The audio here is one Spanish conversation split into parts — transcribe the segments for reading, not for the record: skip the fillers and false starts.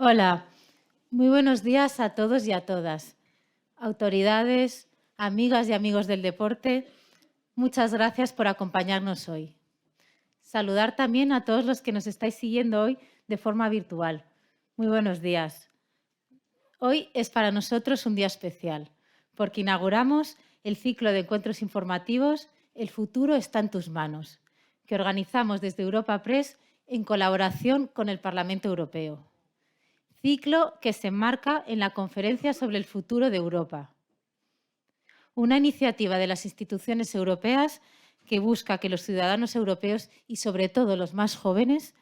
Hola, muy buenos días a todos y a todas. Autoridades, amigas y amigos del deporte, muchas gracias por acompañarnos hoy. Saludar también a todos los que nos estáis siguiendo hoy de forma virtual. Muy buenos días. Hoy es para nosotros un día especial, porque inauguramos el ciclo de encuentros informativos El futuro está en tus manos, que organizamos desde Europa Press en colaboración con el Parlamento Europeo. Ciclo que se enmarca en la Conferencia sobre el Futuro de Europa, una iniciativa de las instituciones europeas que busca que los ciudadanos europeos y sobre todo los más jóvenes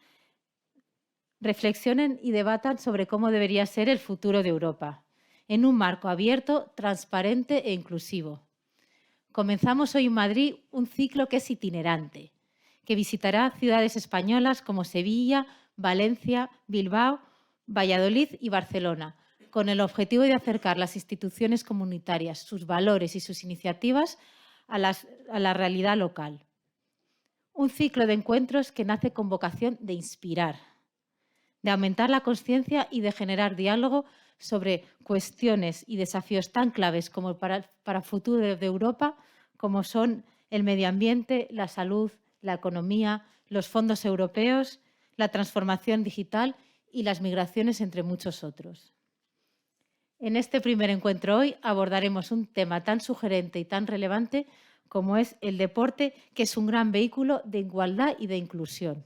reflexionen y debatan sobre cómo debería ser el futuro de Europa, en un marco abierto, transparente e inclusivo. Comenzamos hoy en Madrid un ciclo que es itinerante, que visitará ciudades españolas como Sevilla, Valencia, Bilbao, Valladolid y Barcelona, con el objetivo de acercar las instituciones comunitarias, sus valores y sus iniciativas a la realidad local. Un ciclo de encuentros que nace con vocación de inspirar, de aumentar la conciencia y de generar diálogo sobre cuestiones y desafíos tan claves como para el futuro de Europa, como son el medio ambiente, la salud, la economía, los fondos europeos, la transformación digital y las migraciones, entre muchos otros. En este primer encuentro hoy abordaremos un tema tan sugerente y tan relevante como es el deporte, que es un gran vehículo de igualdad y de inclusión.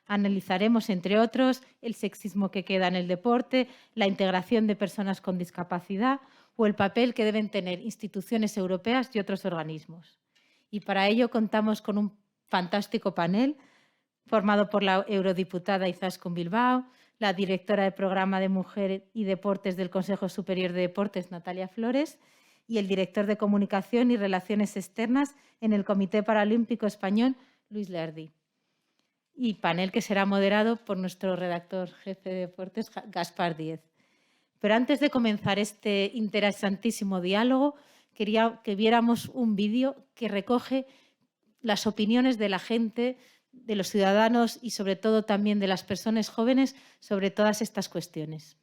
Analizaremos, entre otros, el sexismo que queda en el deporte, la integración de personas con discapacidad o el papel que deben tener instituciones europeas y otros organismos. Y para ello contamos con un fantástico panel formado por la eurodiputada Izaskun Bilbao, la directora del Programa de Mujer y Deportes del Consejo Superior de Deportes, Natalia Flores, y el director de Comunicación y Relaciones Externas en el Comité Paralímpico Español, Luis Lerdi. Y panel que será moderado por nuestro redactor jefe de deportes, Gaspar Díez. Pero antes de comenzar este interesantísimo diálogo, quería que viéramos un vídeo que recoge las opiniones de la gente, de los ciudadanos y sobre todo también de las personas jóvenes sobre todas estas cuestiones.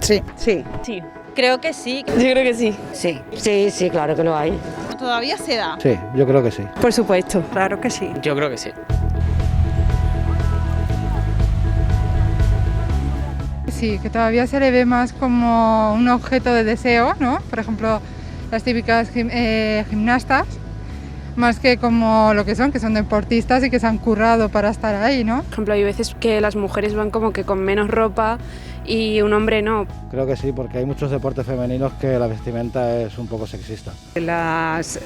Sí. Sí. Sí. Creo que sí. Yo creo que sí. Sí, sí, sí, claro que lo hay. ¿Todavía se da? Sí, yo creo que sí. Por supuesto. Claro que sí. Yo creo que sí. Sí, que todavía se le ve más como un objeto de deseo, ¿no? Por ejemplo, las típicas gimnastas, más que como lo que son deportistas y que se han currado para estar ahí, ¿no? Por ejemplo, hay veces que las mujeres van como que con menos ropa y un hombre no. Creo que sí, porque hay muchos deportes femeninos que la vestimenta es un poco sexista.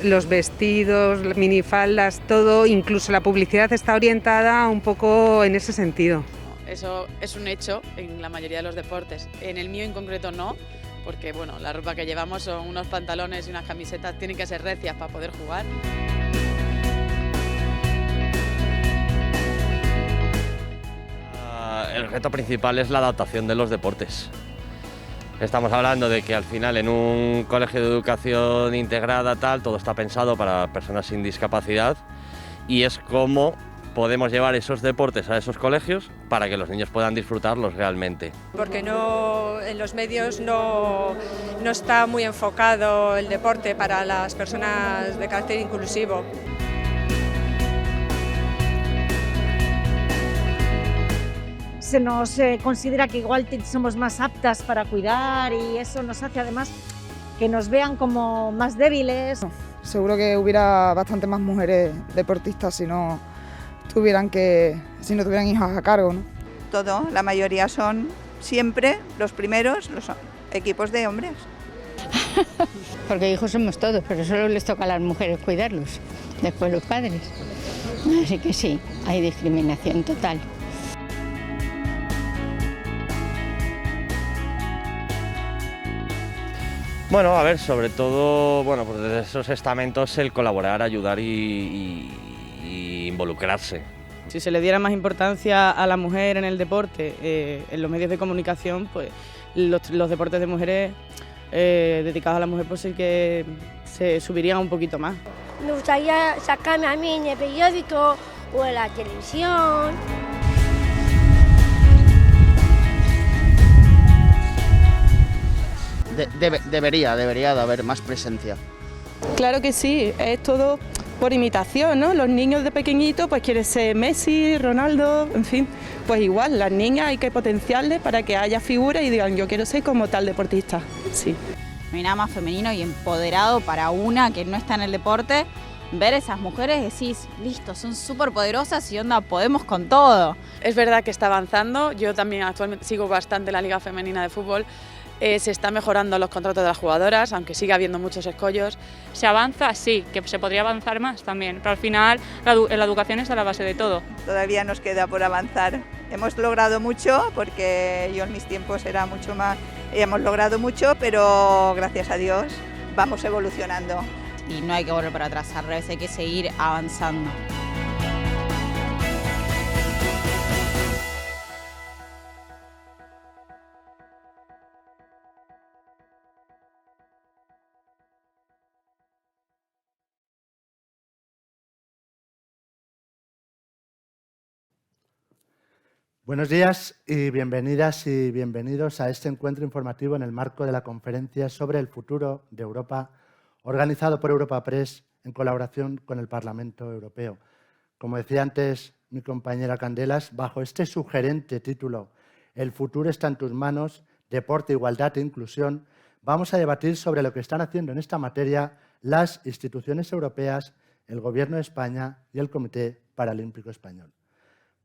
Los vestidos, las minifaldas, todo, incluso la publicidad está orientada un poco en ese sentido. Eso es un hecho en la mayoría de los deportes. En el mío en concreto no, porque bueno, la ropa que llevamos son unos pantalones y unas camisetas, tienen que ser recias para poder jugar. El reto principal es la adaptación de los deportes. Estamos hablando de que al final en un colegio de educación integrada todo está pensado para personas sin discapacidad y es cómo podemos llevar esos deportes a esos colegios para que los niños puedan disfrutarlos realmente. Porque en los medios no está muy enfocado el deporte para las personas de carácter inclusivo. Se nos considera que igual somos más aptas para cuidar y eso nos hace además que nos vean como más débiles. Seguro que hubiera bastante más mujeres deportistas si no tuvieran hijos a cargo, ¿no? Todo, la mayoría son siempre los primeros, los equipos de hombres. Porque hijos somos todos, pero solo les toca a las mujeres cuidarlos, después los padres. Así que sí, hay discriminación total. Bueno, a ver, sobre todo, bueno, pues desde esos estamentos el colaborar, ayudar y involucrarse. Si se le diera más importancia a la mujer en el deporte, en los medios de comunicación, pues los deportes de mujeres dedicados a la mujer pues sí que se subirían un poquito más. Me gustaría sacarme a mí en el periódico o en la televisión. Debería de haber más presencia. Claro que sí, es todo por imitación, ¿no? Los niños de pequeñitos pues quieren ser Messi, Ronaldo, en fin, pues igual, las niñas hay que potenciarles para que haya figuras y digan yo quiero ser como tal deportista, sí. No hay nada más femenino y empoderado para una que no está en el deporte. Ver esas mujeres decís, listo, son súper poderosas y onda, podemos con todo. Es verdad que está avanzando, yo también actualmente sigo bastante la Liga Femenina de Fútbol. Se están mejorando los contratos de las jugadoras, aunque siga habiendo muchos escollos. Se avanza, sí, que se podría avanzar más también, pero al final la educación es a la base de todo. Todavía nos queda por avanzar. Hemos logrado mucho, porque yo en mis tiempos era mucho más, hemos logrado mucho, pero gracias a Dios vamos evolucionando. Y no hay que volver para atrás, al revés, hay que seguir avanzando. Buenos días y bienvenidas y bienvenidos a este encuentro informativo en el marco de la conferencia sobre el futuro de Europa, organizado por Europa Press en colaboración con el Parlamento Europeo. Como decía antes mi compañera Candelas, bajo este sugerente título, El futuro está en tus manos, deporte, igualdad e inclusión, vamos a debatir sobre lo que están haciendo en esta materia las instituciones europeas, el Gobierno de España y el Comité Paralímpico Español.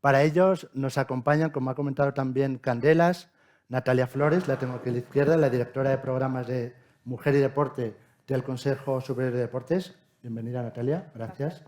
Para ellos nos acompañan, como ha comentado también Candelas, Natalia Flores, la tengo aquí a la izquierda, la directora de programas de Mujer y Deporte del Consejo Superior de Deportes. Bienvenida, Natalia. Gracias.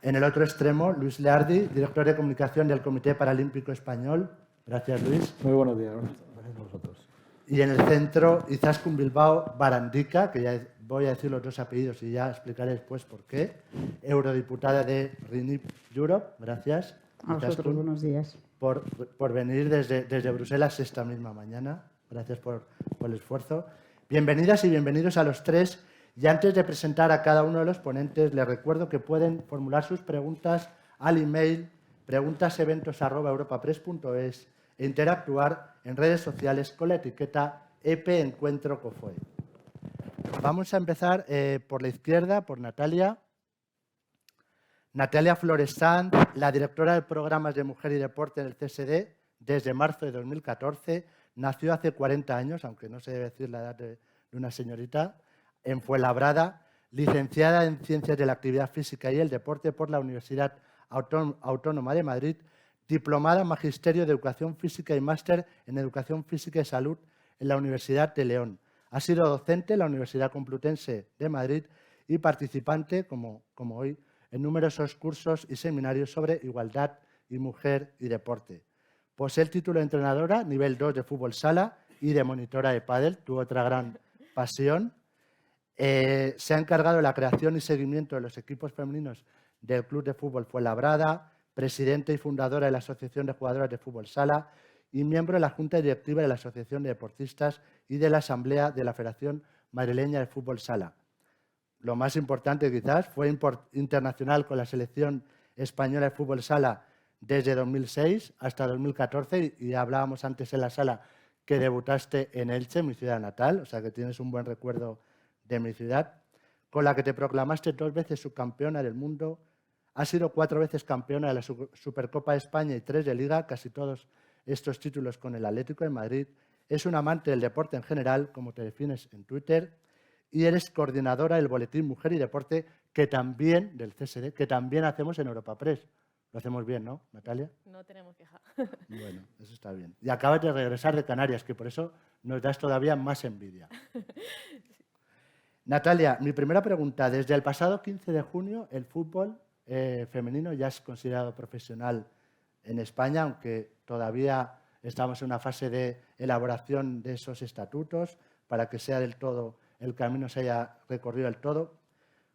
En el otro extremo, Luis Leardi, director de comunicación del Comité Paralímpico Español. Gracias, Luis. Muy buenos días. Gracias a vosotros. Y en el centro, Izaskun Bilbao Barandica, que ya voy a decir los dos apellidos y ya explicaré después por qué, eurodiputada de Renew Europe. Gracias. A vosotros, buenos días. Por venir desde Bruselas esta misma mañana. Gracias por el esfuerzo. Bienvenidas y bienvenidos a los tres. Y antes de presentar a cada uno de los ponentes, les recuerdo que pueden formular sus preguntas al email preguntaseventos@europapress.es e interactuar en redes sociales con la etiqueta EPEncuentroCofoe. Vamos a empezar por la izquierda, por Natalia. Natalia Flores Sanz, la directora de programas de Mujer y Deporte en el CSD desde marzo de 2014. Nació hace 40 años, aunque no se debe decir la edad de una señorita, en Fuenlabrada, licenciada en Ciencias de la Actividad Física y el Deporte por la Universidad Autónoma de Madrid, diplomada en Magisterio de Educación Física y máster en Educación Física y Salud en la Universidad de León. Ha sido docente en la Universidad Complutense de Madrid y participante, como hoy, en numerosos cursos y seminarios sobre igualdad y mujer y deporte. Posee el título de entrenadora nivel 2 de fútbol sala y de monitora de pádel, tu otra gran pasión. Se ha encargado de la creación y seguimiento de los equipos femeninos del Club de Fútbol Fuenlabrada, presidenta y fundadora de la Asociación de Jugadoras de Fútbol Sala y miembro de la Junta Directiva de la Asociación de Deportistas y de la Asamblea de la Federación Madrileña de Fútbol Sala. Lo más importante quizás, fue internacional con la selección española de fútbol sala desde 2006 hasta 2014 y hablábamos antes en la sala que debutaste en Elche, mi ciudad natal, o sea que tienes un buen recuerdo de mi ciudad, con la que te proclamaste 2 veces subcampeona del mundo, has sido 4 veces campeona de la Supercopa de España y 3 de Liga, casi todos estos títulos con el Atlético de Madrid, es un amante del deporte en general, como te defines en Twitter, y eres coordinadora del boletín Mujer y Deporte, del CSD, que también hacemos en Europa Press. Lo hacemos bien, ¿no, Natalia? No tenemos queja. Bueno, eso está bien. Y acabas de regresar de Canarias, que por eso nos das todavía más envidia. Natalia, mi primera pregunta. Desde el pasado 15 de junio, el fútbol femenino ya es considerado profesional en España, aunque todavía estamos en una fase de elaboración de esos estatutos para que sea del todo, el camino se haya recorrido del todo.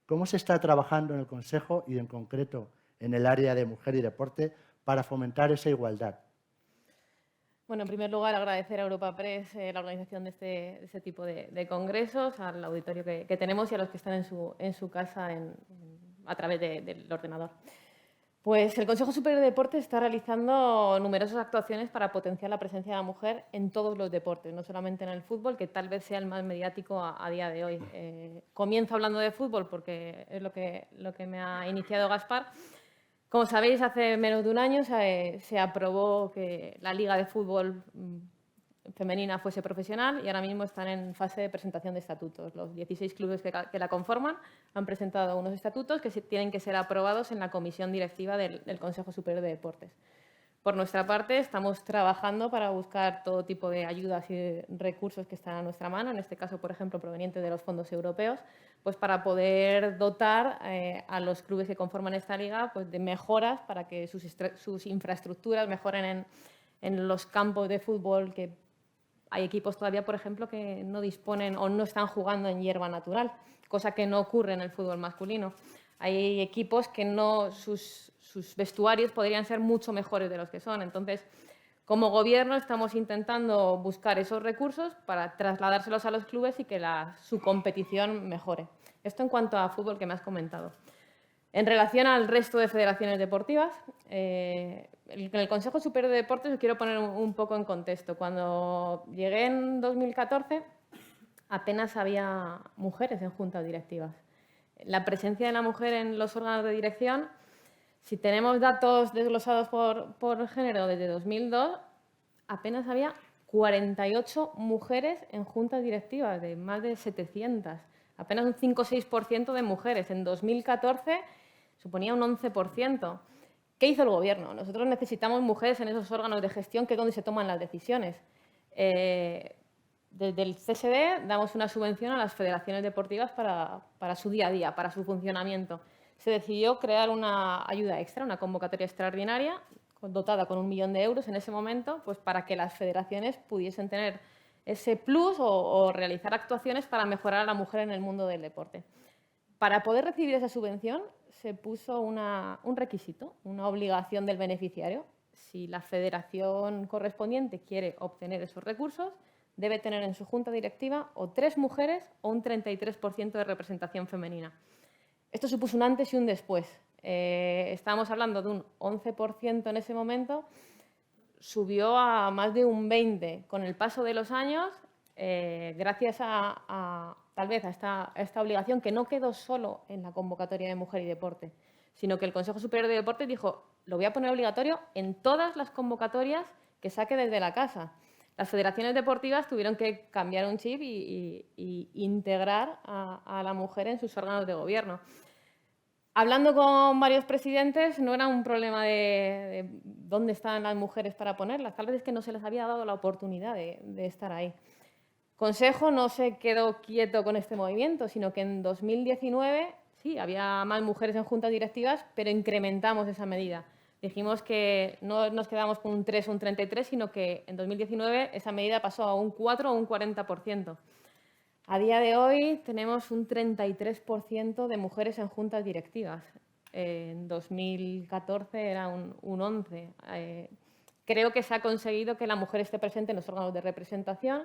¿Cómo se está trabajando en el Consejo y en concreto en el área de mujer y deporte para fomentar esa igualdad? Bueno, en primer lugar, agradecer a Europa Press la organización de este tipo de congresos, al auditorio que tenemos y a los que están en su casa a través del ordenador. Pues el Consejo Superior de Deportes está realizando numerosas actuaciones para potenciar la presencia de la mujer en todos los deportes, no solamente en el fútbol, que tal vez sea el más mediático a día de hoy. Comienzo hablando de fútbol porque es lo que me ha iniciado Gaspar. Como sabéis, hace menos de un año se aprobó que la Liga de Fútbol femenina fuese profesional y ahora mismo están en fase de presentación de estatutos. Los 16 clubes que la conforman han presentado unos estatutos que tienen que ser aprobados en la comisión directiva del Consejo Superior de Deportes. Por nuestra parte, estamos trabajando para buscar todo tipo de ayudas y recursos que están a nuestra mano, en este caso, por ejemplo, provenientes de los fondos europeos, pues para poder dotar a los clubes que conforman esta liga pues de mejoras para que sus infraestructuras mejoren en los campos de fútbol, que hay equipos todavía, por ejemplo, que no disponen o no están jugando en hierba natural, cosa que no ocurre en el fútbol masculino. Hay equipos que sus vestuarios podrían ser mucho mejores de los que son. Entonces, como gobierno estamos intentando buscar esos recursos para trasladárselos a los clubes y que su competición mejore. Esto en cuanto a fútbol que me has comentado. En relación al resto de federaciones deportivas, en el Consejo Superior de Deportes os quiero poner un poco en contexto. Cuando llegué en 2014, apenas había mujeres en juntas directivas. La presencia de la mujer en los órganos de dirección, si tenemos datos desglosados por género desde 2002, apenas había 48 mujeres en juntas directivas, de más de 700. Apenas un 5 o 6% de mujeres. En 2014 suponía un 11%. ¿Qué hizo el Gobierno? Nosotros necesitamos mujeres en esos órganos de gestión, que es donde se toman las decisiones. Desde el CSD damos una subvención a las federaciones deportivas para su día a día, para su funcionamiento. Se decidió crear una ayuda extra, una convocatoria extraordinaria, dotada con 1 millón de euros en ese momento, pues para que las federaciones pudiesen tener ese plus o realizar actuaciones para mejorar a la mujer en el mundo del deporte. Para poder recibir esa subvención se puso un requisito, una obligación del beneficiario. Si la federación correspondiente quiere obtener esos recursos, debe tener en su junta directiva o 3 mujeres o un 33% de representación femenina. Esto supuso un antes y un después. Estábamos hablando de un 11% en ese momento, subió a más de un 20%. Con el paso de los años, gracias tal vez a esta obligación, que no quedó solo en la convocatoria de Mujer y Deporte, sino que el Consejo Superior de Deportes dijo: lo voy a poner obligatorio en todas las convocatorias que saque desde la casa. Las federaciones deportivas tuvieron que cambiar un chip y integrar a la mujer en sus órganos de gobierno. Hablando con varios presidentes, no era un problema de dónde estaban las mujeres para ponerlas, tal vez es que no se les había dado la oportunidad de estar ahí. Consejo no se quedó quieto con este movimiento, sino que en 2019, sí, había más mujeres en juntas directivas, pero incrementamos esa medida. Dijimos que no nos quedamos con un 3 o un 33, sino que en 2019 esa medida pasó a un 4 o un 40%. A día de hoy tenemos un 33% de mujeres en juntas directivas. En 2014 era un 11%. Creo que se ha conseguido que la mujer esté presente en los órganos de representación,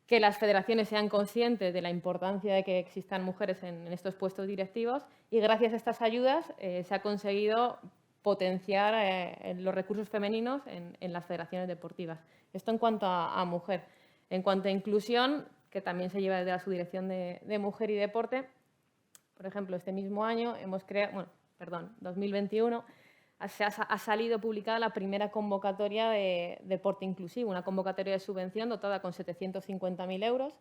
que las federaciones sean conscientes de la importancia de que existan mujeres en estos puestos directivos, y gracias a estas ayudas se ha conseguido potenciar los recursos femeninos en las federaciones deportivas. Esto en cuanto a mujer. En cuanto a inclusión, que también se lleva desde la Subdirección de Mujer y Deporte, por ejemplo, este mismo año hemos creado, 2021, ha salido publicada la primera convocatoria de deporte inclusivo, una convocatoria de subvención dotada con 750.000 euros,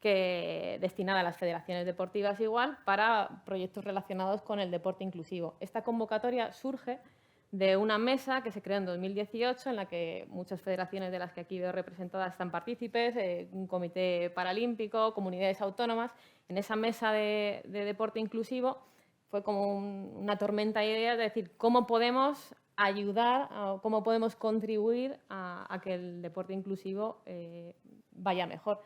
destinada a las federaciones deportivas igual, para proyectos relacionados con el deporte inclusivo. Esta convocatoria surge de una mesa que se creó en 2018, en la que muchas federaciones de las que aquí veo representadas están partícipes, un comité paralímpico, comunidades autónomas. En esa mesa de deporte inclusivo fue como una tormenta de ideas, de decir cómo podemos ayudar, cómo podemos contribuir a que el deporte inclusivo vaya mejor.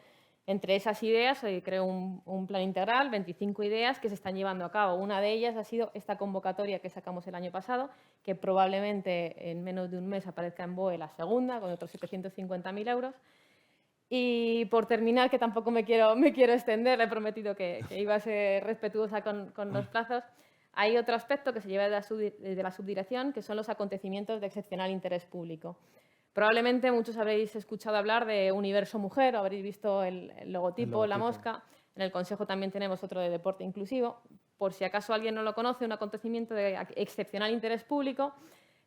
Entre esas ideas se creó un plan integral, 25 ideas que se están llevando a cabo. Una de ellas ha sido esta convocatoria que sacamos el año pasado, que probablemente en menos de un mes aparezca en BOE la segunda, con otros 750.000 euros. Y por terminar, que tampoco me quiero extender, le he prometido que iba a ser respetuosa con los plazos, hay otro aspecto que se lleva de la subdirección, que son los acontecimientos de excepcional interés público. Probablemente muchos habréis escuchado hablar de Universo Mujer, o habréis visto el logotipo, la mosca. En el Consejo también tenemos otro de deporte inclusivo. Por si acaso alguien no lo conoce, un acontecimiento de excepcional interés público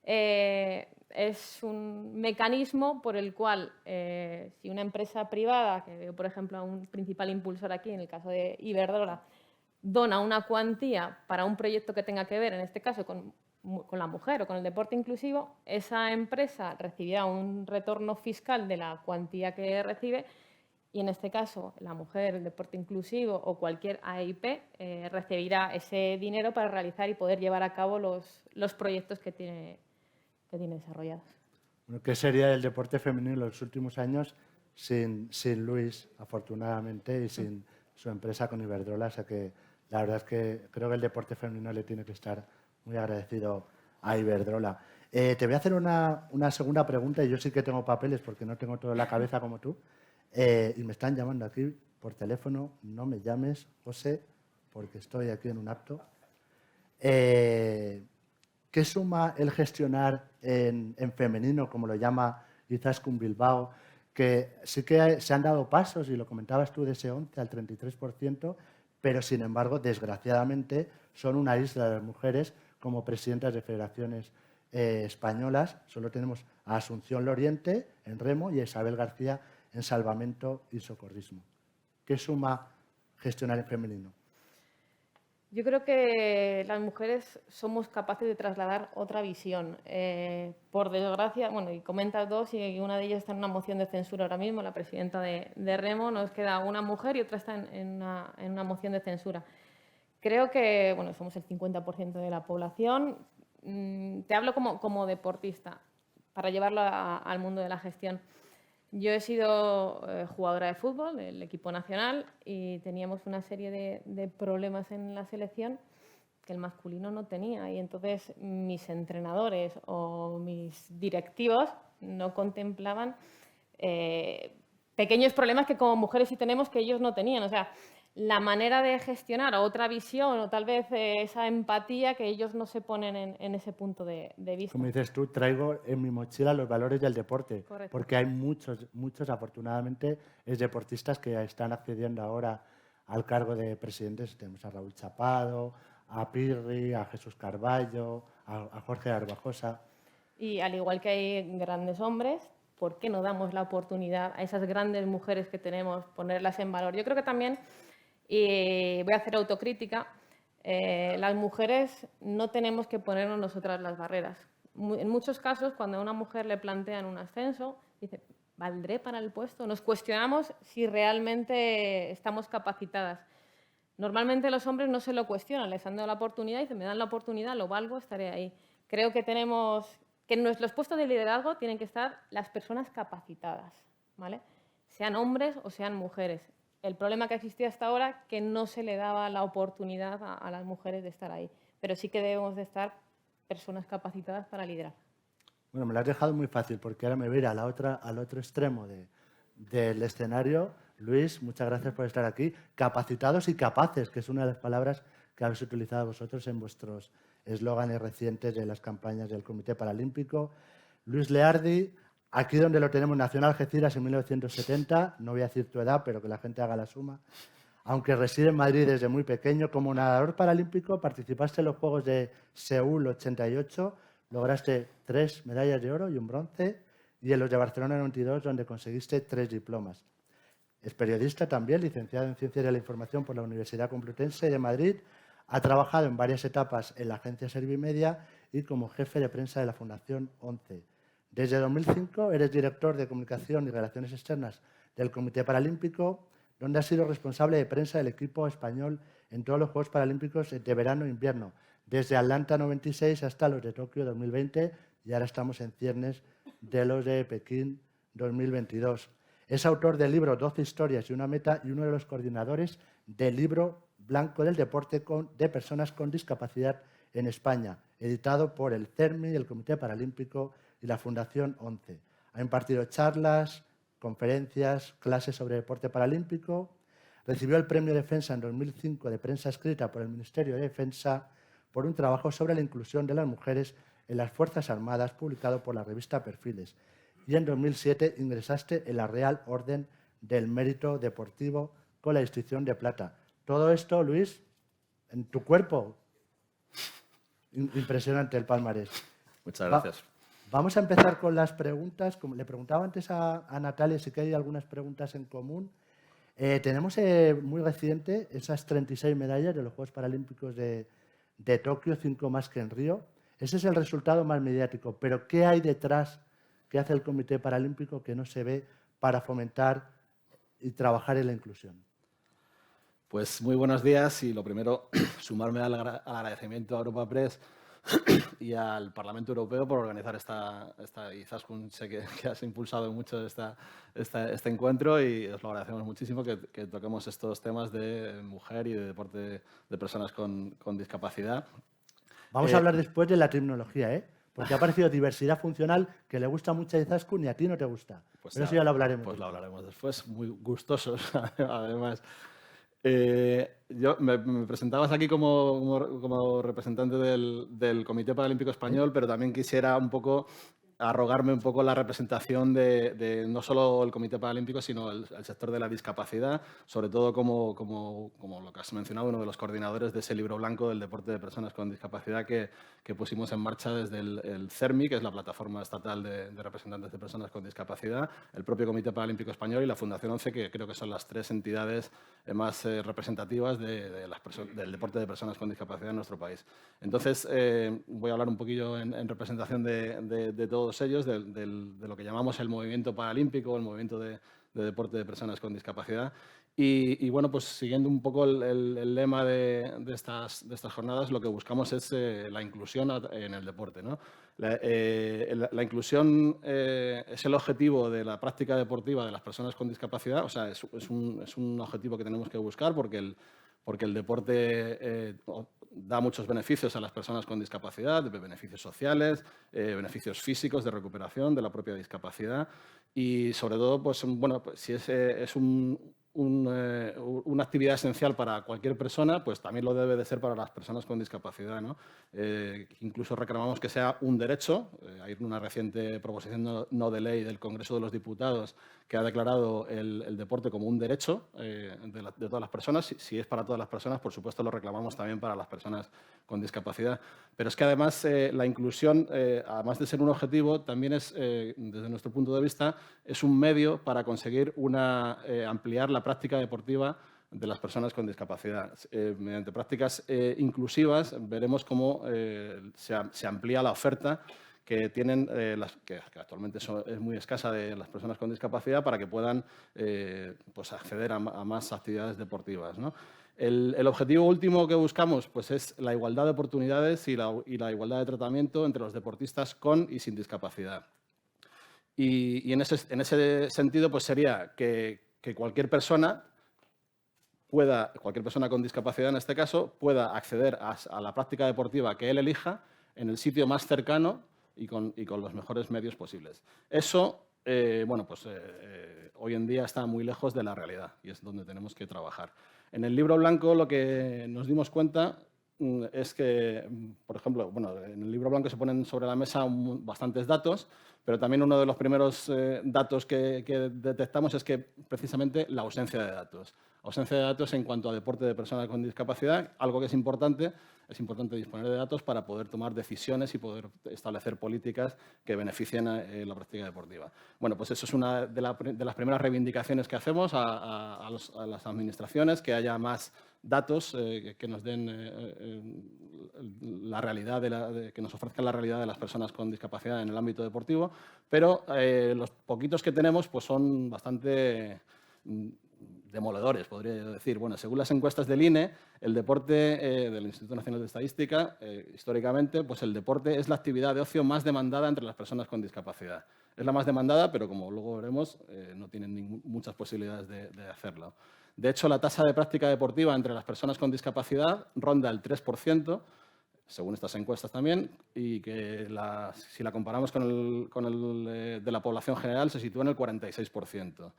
es un mecanismo por el cual, si una empresa privada, que veo por ejemplo a un principal impulsor aquí, en el caso de Iberdrola, dona una cuantía para un proyecto que tenga que ver, en este caso, con la mujer o con el deporte inclusivo, esa empresa recibirá un retorno fiscal de la cuantía que recibe y, en este caso, la mujer, el deporte inclusivo o cualquier AIP recibirá ese dinero para realizar y poder llevar a cabo los proyectos que tiene desarrollados. Bueno, ¿qué sería el deporte femenino en los últimos años sin Luis, afortunadamente, y sin su empresa con Iberdrola? O sea que la verdad es que creo que el deporte femenino le tiene que estar muy agradecido a Iberdrola. Te voy a hacer una segunda pregunta, y yo sí que tengo papeles porque no tengo todo en la cabeza como tú. Y me están llamando aquí por teléfono. No me llames, José, porque estoy aquí en un acto. ¿Qué suma el gestionar en femenino, como lo llama Izaskun Bilbao? Que sí que se han dado pasos, y lo comentabas tú, de ese 11 al 33%, pero sin embargo, desgraciadamente, son una isla de las mujeres como presidentas de federaciones españolas. Solo tenemos a Asunción Loriente en remo y a Isabel García en salvamento y socorrismo. ¿Qué suma gestionar en femenino? Yo creo que las mujeres somos capaces de trasladar otra visión. Por desgracia, bueno, y comentas dos, y una de ellas está en una moción de censura ahora mismo, la presidenta de Remo, nos queda una mujer y otra está en una moción de censura. Creo que, bueno, somos el 50% de la población. Te hablo como deportista, para llevarlo al mundo de la gestión. Yo he sido jugadora de fútbol del equipo nacional y teníamos una serie de problemas en la selección que el masculino no tenía, y entonces mis entrenadores o mis directivos no contemplaban pequeños problemas que como mujeres sí tenemos que ellos no tenían. O sea, la manera de gestionar o otra visión o tal vez esa empatía que ellos no se ponen en ese punto de vista. Como dices tú, traigo en mi mochila los valores del deporte. Correcto. Porque hay muchos, afortunadamente, deportistas que están accediendo ahora al cargo de presidentes. Tenemos a Raúl Chapado, a Pirri, a Jesús Carballo, a Jorge Arbajosa. Y al igual que hay grandes hombres, ¿por qué no damos la oportunidad a esas grandes mujeres que tenemos, ponerlas en valor? Yo creo que también, y voy a hacer autocrítica, las mujeres no tenemos que ponernos nosotras las barreras. En muchos casos, cuando a una mujer le plantean un ascenso, dice, ¿valdré para el puesto? Nos cuestionamos si realmente estamos capacitadas. Normalmente los hombres no se lo cuestionan, les han dado la oportunidad y dicen, me dan la oportunidad, lo valgo, estaré ahí. Creo que tenemos que en los puestos de liderazgo tienen que estar las personas capacitadas, ¿vale? Sean hombres o sean mujeres. El problema que existía hasta ahora que no se le daba la oportunidad a las mujeres de estar ahí, pero sí que debemos de estar personas capacitadas para liderar. Bueno, me lo has dejado muy fácil, porque ahora me voy a ir al otro extremo del escenario. Luis, muchas gracias por estar aquí. Capacitados y capaces, que es una de las palabras que habéis utilizado vosotros en vuestros eslóganes recientes de las campañas del Comité Paralímpico. Luis Leardi, aquí donde lo tenemos, nació en Algeciras en 1970, no voy a decir tu edad, pero que la gente haga la suma. Aunque reside en Madrid desde muy pequeño, como nadador paralímpico participaste en los Juegos de Seúl 88, lograste 3 medallas de oro y un bronce, y en los de Barcelona 92, donde conseguiste 3 diplomas. Es periodista también, licenciado en Ciencias de la Información por la Universidad Complutense de Madrid. Ha trabajado en varias etapas en la agencia Servimedia y como jefe de prensa de la Fundación 11. Desde 2005 eres director de Comunicación y Relaciones Externas del Comité Paralímpico, donde has sido responsable de prensa del equipo español en todos los Juegos Paralímpicos de verano e invierno, desde Atlanta 96 hasta los de Tokio 2020, y ahora estamos en ciernes de los de Pekín 2022. Es autor del libro 12 historias y una meta y uno de los coordinadores del libro blanco del deporte de personas con discapacidad en España, editado por el CERMI, el Comité Paralímpico y la Fundación 11. Ha impartido charlas, conferencias, clases sobre deporte paralímpico. Recibió el Premio Defensa en 2005 de prensa escrita por el Ministerio de Defensa por un trabajo sobre la inclusión de las mujeres en las Fuerzas Armadas, publicado por la revista Perfiles. Y en 2007 ingresaste en la Real Orden del Mérito Deportivo con la distinción de plata. Todo esto, Luis, en tu cuerpo. Impresionante el palmarés. Muchas gracias. Vamos a empezar con las preguntas. Como le preguntaba antes a Natalia, sí que hay algunas preguntas en común. Tenemos muy reciente esas 36 medallas de los Juegos Paralímpicos de Tokio, 5 más que en Río. Ese es el resultado más mediático. Pero ¿qué hay detrás que hace el Comité Paralímpico que no se ve para fomentar y trabajar en la inclusión? Pues muy bueos días y lo primero, sumarme al agradecimiento a Europa Press y al Parlamento Europeo por organizar esta y Izaskun, sé que has impulsado mucho este encuentro y os lo agradecemos muchísimo que toquemos estos temas de mujer y de deporte de personas con discapacidad. Vamos a hablar después de la terminología, ¿eh? Porque ha aparecido diversidad funcional que le gusta mucho a Izaskun y a ti no te gusta. Pues pero eso ya lo hablaremos. Pues lo hablaremos después, muy gustosos además. Yo me presentabas aquí como representante del Comité Paralímpico Español, pero también quisiera un poco arrogarme un poco la representación de no solo el Comité Paralímpico, sino el sector de la discapacidad, sobre todo como lo que has mencionado, uno de los coordinadores de ese libro blanco del deporte de personas con discapacidad que pusimos en marcha desde el CERMI, que es la plataforma estatal de representantes de personas con discapacidad, el propio Comité Paralímpico Español y la Fundación 11, que creo que son las tres entidades más representativas del deporte de personas con discapacidad en nuestro país. Entonces, voy a hablar un poquillo en representación de todos ellos, de lo que llamamos el movimiento paralímpico, el movimiento de deporte de personas con discapacidad. Y bueno, pues siguiendo un poco el lema de estas jornadas, lo que buscamos es la inclusión en el deporte, ¿no? La inclusión es el objetivo de la práctica deportiva de las personas con discapacidad, o sea, es un objetivo que tenemos que buscar porque el deporte da muchos beneficios a las personas con discapacidad, beneficios sociales, beneficios físicos de recuperación de la propia discapacidad y sobre todo, pues bueno, pues, si es una actividad esencial para cualquier persona, pues también lo debe de ser para las personas con discapacidad, ¿no? Incluso reclamamos que sea un derecho. Hay una reciente proposición no de ley del Congreso de los Diputados que ha declarado el deporte como un derecho de todas las personas. Si es para todas las personas, por supuesto lo reclamamos también para las personas con discapacidad. Pero es que además la inclusión, además de ser un objetivo, también es, desde nuestro punto de vista, es un medio para conseguir ampliar la práctica deportiva de las personas con discapacidad. Mediante prácticas inclusivas veremos cómo se amplía la oferta que tienen, que actualmente es muy escasa, de las personas con discapacidad para que puedan pues acceder a más actividades deportivas, ¿no? El objetivo último que buscamos pues, es la igualdad de oportunidades y la igualdad de tratamiento entre los deportistas con y sin discapacidad. Y en ese sentido pues, sería que cualquier persona con discapacidad en este caso, pueda acceder a la práctica deportiva que él elija en el sitio más cercano y con los mejores medios posibles. Eso, bueno, pues hoy en día está muy lejos de la realidad y es donde tenemos que trabajar. En el libro blanco lo que nos dimos cuenta es que, por ejemplo, bueno, en el libro blanco se ponen sobre la mesa bastantes datos, pero también uno de los primeros datos que detectamos es que precisamente la ausencia de datos. Ausencia de datos en cuanto a deporte de personas con discapacidad, algo que es importante disponer de datos para poder tomar decisiones y poder establecer políticas que beneficien a la práctica deportiva. Bueno, pues eso es una de las primeras reivindicaciones que hacemos a las administraciones, que haya más datos que nos den la realidad, que nos ofrezcan la realidad de las personas con discapacidad en el ámbito deportivo, pero los poquitos que tenemos pues son bastante demoledores, podría decir. Bueno, según las encuestas del INE, el deporte del Instituto Nacional de Estadística, históricamente, pues el deporte es la actividad de ocio más demandada entre las personas con discapacidad. es la más demandada, pero como luego veremos, no tienen muchas posibilidades de hacerlo. De hecho, la tasa de práctica deportiva entre las personas con discapacidad ronda el 3%, según estas encuestas también, y que si la comparamos con el de la población general, se sitúa en el 46%.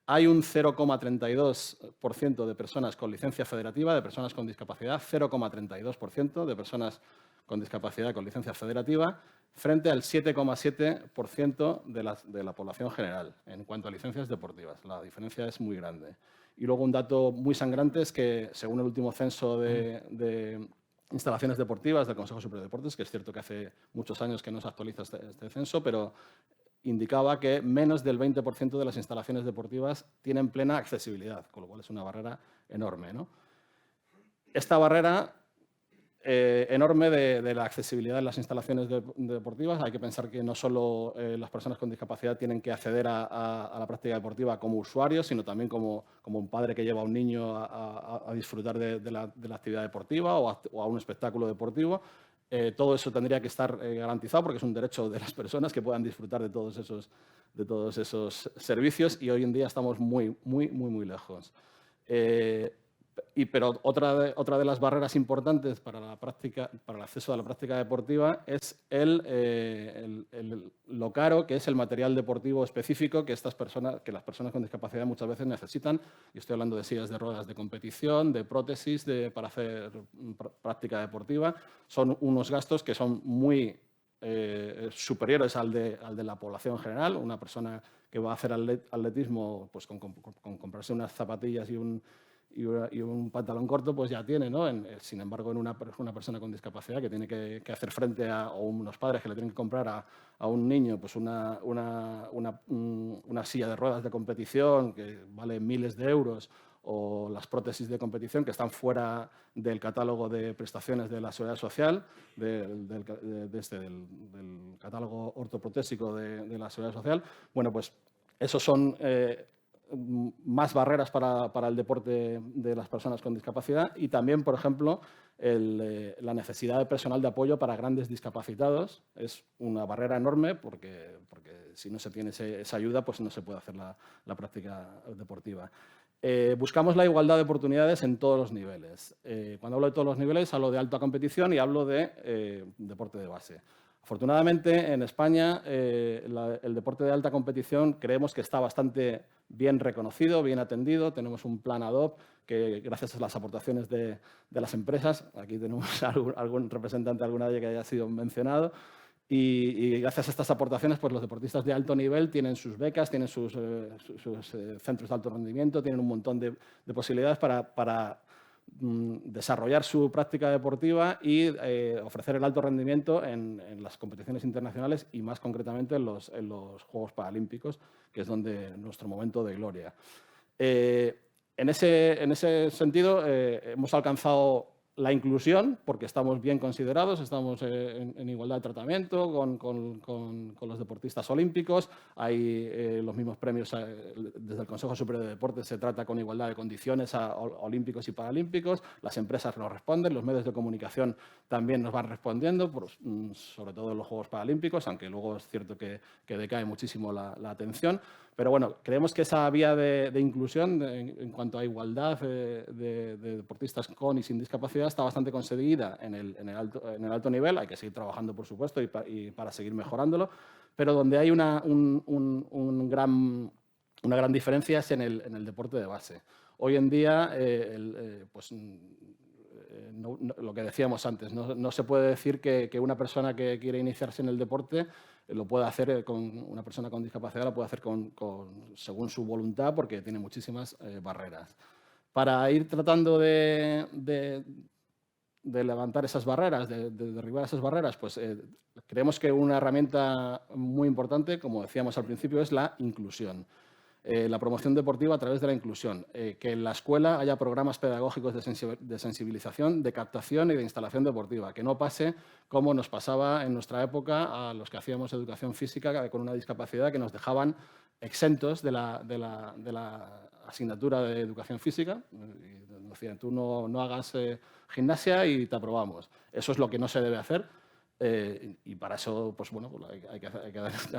Hay un 0,32% de personas con licencia federativa, de personas con discapacidad, 0,32% de personas con discapacidad con licencia federativa, frente al 7,7% de la población general en cuanto a licencias deportivas. La diferencia es muy grande. Y luego un dato muy sangrante es que, según el último censo de instalaciones deportivas del Consejo Superior de Deportes, que es cierto que hace muchos años que no se actualiza este censo, pero indicaba que menos del 20% de las instalaciones deportivas tienen plena accesibilidad, con lo cual es una barrera enorme, ¿no? Esta barrera enorme de la accesibilidad en las instalaciones deportivas, hay que pensar que no solo las personas con discapacidad tienen que acceder a la práctica deportiva como usuarios, sino también como un padre que lleva a un niño a disfrutar de la actividad deportiva o a un espectáculo deportivo. Todo eso tendría que estar garantizado porque es un derecho de las personas que puedan disfrutar de todos esos servicios y hoy en día estamos muy lejos. Pero otra de las barreras importantes para el acceso a la práctica deportiva es lo caro que es el material deportivo específico que las personas con discapacidad muchas veces necesitan. Y estoy hablando de sillas de ruedas de competición, de prótesis para hacer práctica deportiva. Son unos gastos que son muy superiores al de la población general. Una persona que va a hacer atletismo, pues con comprarse unas zapatillas y un pantalón corto, pues ya tiene, ¿no? Sin embargo, en una persona con discapacidad que tiene que hacer frente o unos padres que le tienen que comprar a un niño pues una silla de ruedas de competición que vale miles de euros, o las prótesis de competición que están fuera del catálogo de prestaciones de la Seguridad Social, del catálogo ortoprotésico de la Seguridad Social. Bueno, pues esos son más barreras para el deporte de las personas con discapacidad y también, por ejemplo, la necesidad de personal de apoyo para grandes discapacitados es una barrera enorme porque si no se tiene esa ayuda, pues no se puede hacer la práctica deportiva. Buscamos la igualdad de oportunidades en todos los niveles. Cuando hablo de todos los niveles, hablo de alta competición y hablo de deporte de base. Afortunadamente, en España, el deporte de alta competición creemos que está bastante bien reconocido, bien atendido. Tenemos un plan ad hoc que, gracias a las aportaciones de las empresas, aquí tenemos algún representante, alguna de ellas que haya sido mencionado, y gracias a estas aportaciones, pues los deportistas de alto nivel tienen sus becas, tienen sus centros de alto rendimiento, tienen un montón de posibilidades para desarrollar su práctica deportiva y ofrecer el alto rendimiento en las competiciones internacionales y más concretamente en los Juegos Paralímpicos, que es donde nuestro momento de gloria. En ese sentido, hemos alcanzado la inclusión porque estamos bien considerados, estamos en igualdad de tratamiento con los deportistas olímpicos, hay los mismos premios desde el Consejo Superior de Deportes, se trata con igualdad de condiciones a olímpicos y paralímpicos, las empresas nos responden, los medios de comunicación también nos van respondiendo, sobre todo en los Juegos Paralímpicos, aunque luego es cierto que decae muchísimo la atención. Pero bueno, creemos que esa vía de inclusión en cuanto a igualdad de deportistas con y sin discapacidad está bastante conseguida en el alto nivel. Hay que seguir trabajando, por supuesto, y para seguir mejorándolo. Pero donde hay una gran diferencia es en el deporte de base. Hoy en día, lo que decíamos antes, no se puede decir que una persona que quiere iniciarse en el deporte lo puede hacer una persona con discapacidad, lo puede hacer según su voluntad porque tiene muchísimas barreras. Para ir tratando de levantar esas barreras, de derribar esas barreras, pues creemos que una herramienta muy importante, como decíamos al principio, es la inclusión. La promoción deportiva a través de la inclusión, que en la escuela haya programas pedagógicos de sensibilización, de captación y de instalación deportiva, que no pase como nos pasaba en nuestra época a los que hacíamos educación física con una discapacidad, que nos dejaban exentos de la asignatura de educación física. Y nos decían, tú no hagas gimnasia y te aprobamos. Eso es lo que no se debe hacer. y para eso, pues bueno, pues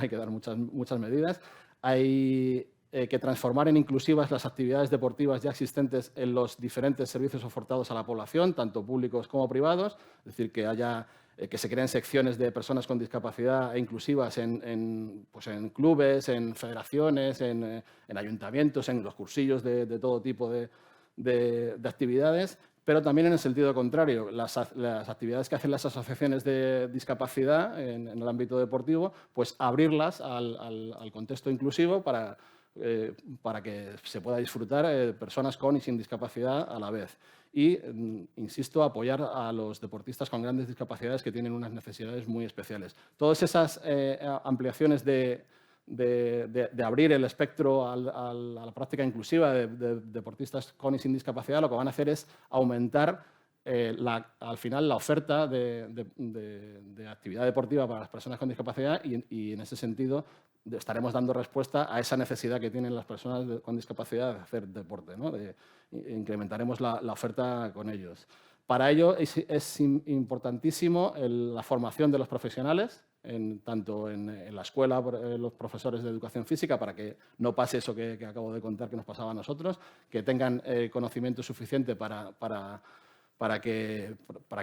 hay que dar muchas medidas. Hay que transformar en inclusivas las actividades deportivas ya existentes en los diferentes servicios ofertados a la población, tanto públicos como privados, es decir, que se creen secciones de personas con discapacidad inclusivas en clubes, en federaciones, en ayuntamientos, en los cursillos de todo tipo de actividades, pero también en el sentido contrario, las actividades que hacen las asociaciones de discapacidad en el ámbito deportivo, pues abrirlas al contexto inclusivo para que se pueda disfrutar personas con y sin discapacidad a la vez. Y, insisto, apoyar a los deportistas con grandes discapacidades que tienen unas necesidades muy especiales. Todas esas ampliaciones de abrir el espectro a la práctica inclusiva de deportistas con y sin discapacidad, lo que van a hacer es aumentar al final la oferta de actividad deportiva para las personas con discapacidad y en ese sentido estaremos dando respuesta a esa necesidad que tienen las personas con discapacidad de hacer deporte, ¿no? Incrementaremos la oferta con ellos. Para ello es importantísimo la formación de los profesionales, tanto en la escuela, los profesores de educación física, para que no pase eso que acabo de contar que nos pasaba a nosotros, que tengan conocimiento suficiente para que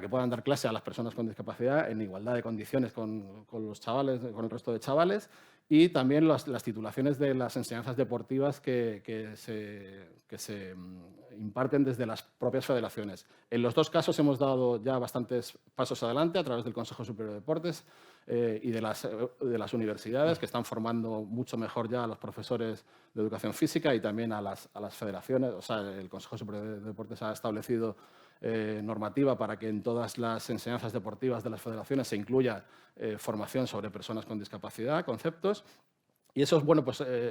puedan dar clase a las personas con discapacidad en igualdad de condiciones con los chavales, con el resto de chavales, y también las titulaciones de las enseñanzas deportivas que se imparten desde las propias federaciones. En los dos casos hemos dado ya bastantes pasos adelante a través del Consejo Superior de Deportes y de las universidades, que están formando mucho mejor ya a los profesores de educación física y también a las federaciones. O sea, el Consejo Superior de Deportes ha establecido normativa para que en todas las enseñanzas deportivas de las federaciones se incluya formación sobre personas con discapacidad, conceptos. Y eso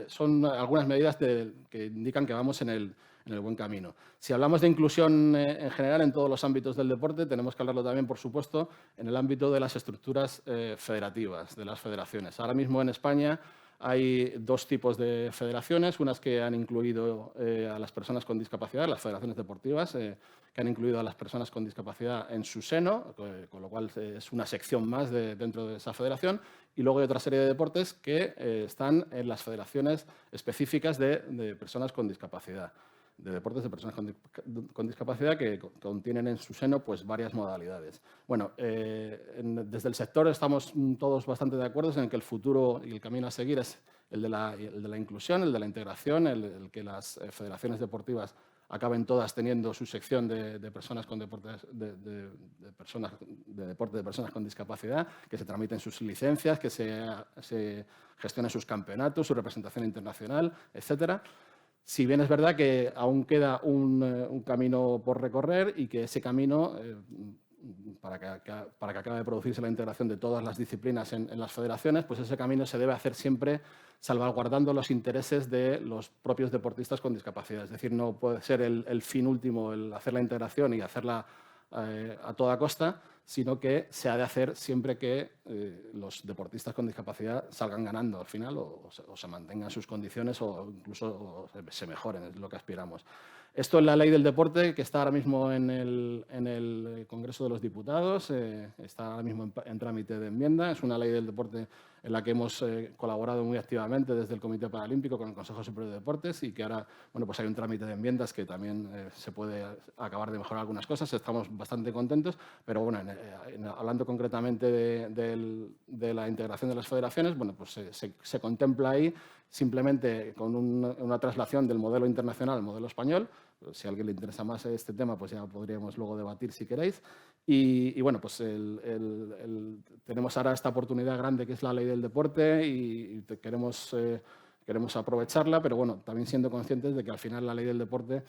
son algunas medidas que indican que vamos en el buen camino. Si hablamos de inclusión en general en todos los ámbitos del deporte, tenemos que hablarlo también, por supuesto, en el ámbito de las estructuras federativas, de las federaciones. Ahora mismo en España hay dos tipos de federaciones, unas que han incluido a las personas con discapacidad, las federaciones deportivas, que han incluido a las personas con discapacidad en su seno, con lo cual es una sección más dentro de esa federación, y luego hay otra serie de deportes que están en las federaciones específicas de personas con discapacidad, de deportes de personas con discapacidad que contienen en su seno pues, varias modalidades. Bueno, desde el sector estamos todos bastante de acuerdo en que el futuro y el camino a seguir es el de la inclusión, el de la integración, el que las federaciones deportivas acaben todas teniendo su sección de personas con deportes de deporte de personas con discapacidad, que se tramiten sus licencias, que se gestionen sus campeonatos, su representación internacional, etcétera. Si bien es verdad que aún queda un camino por recorrer y que ese camino, para que acabe de producirse la integración de todas las disciplinas en las federaciones, pues ese camino se debe hacer siempre salvaguardando los intereses de los propios deportistas con discapacidad. Es decir, no puede ser el fin último el hacer la integración y hacerla a toda costa, sino que se ha de hacer siempre que los deportistas con discapacidad salgan ganando al final o se mantengan sus condiciones o incluso se mejoren, es lo que aspiramos. Esto es la Ley del Deporte, que está ahora mismo en el Congreso de los Diputados, está ahora mismo en trámite de enmienda. Es una Ley del Deporte en la que hemos colaborado muy activamente desde el Comité Paralímpico con el Consejo Superior de Deportes y que ahora pues hay un trámite de enmiendas que también se puede acabar de mejorar algunas cosas. Estamos bastante contentos, pero bueno, hablando concretamente de la integración de las federaciones, bueno, pues se contempla ahí simplemente con una traslación del modelo internacional al modelo español. Si a alguien le interesa más este tema, pues ya podríamos luego debatir si queréis. Y bueno, pues tenemos ahora esta oportunidad grande que es la Ley del Deporte y queremos aprovecharla, pero bueno, también siendo conscientes de que al final la Ley del Deporte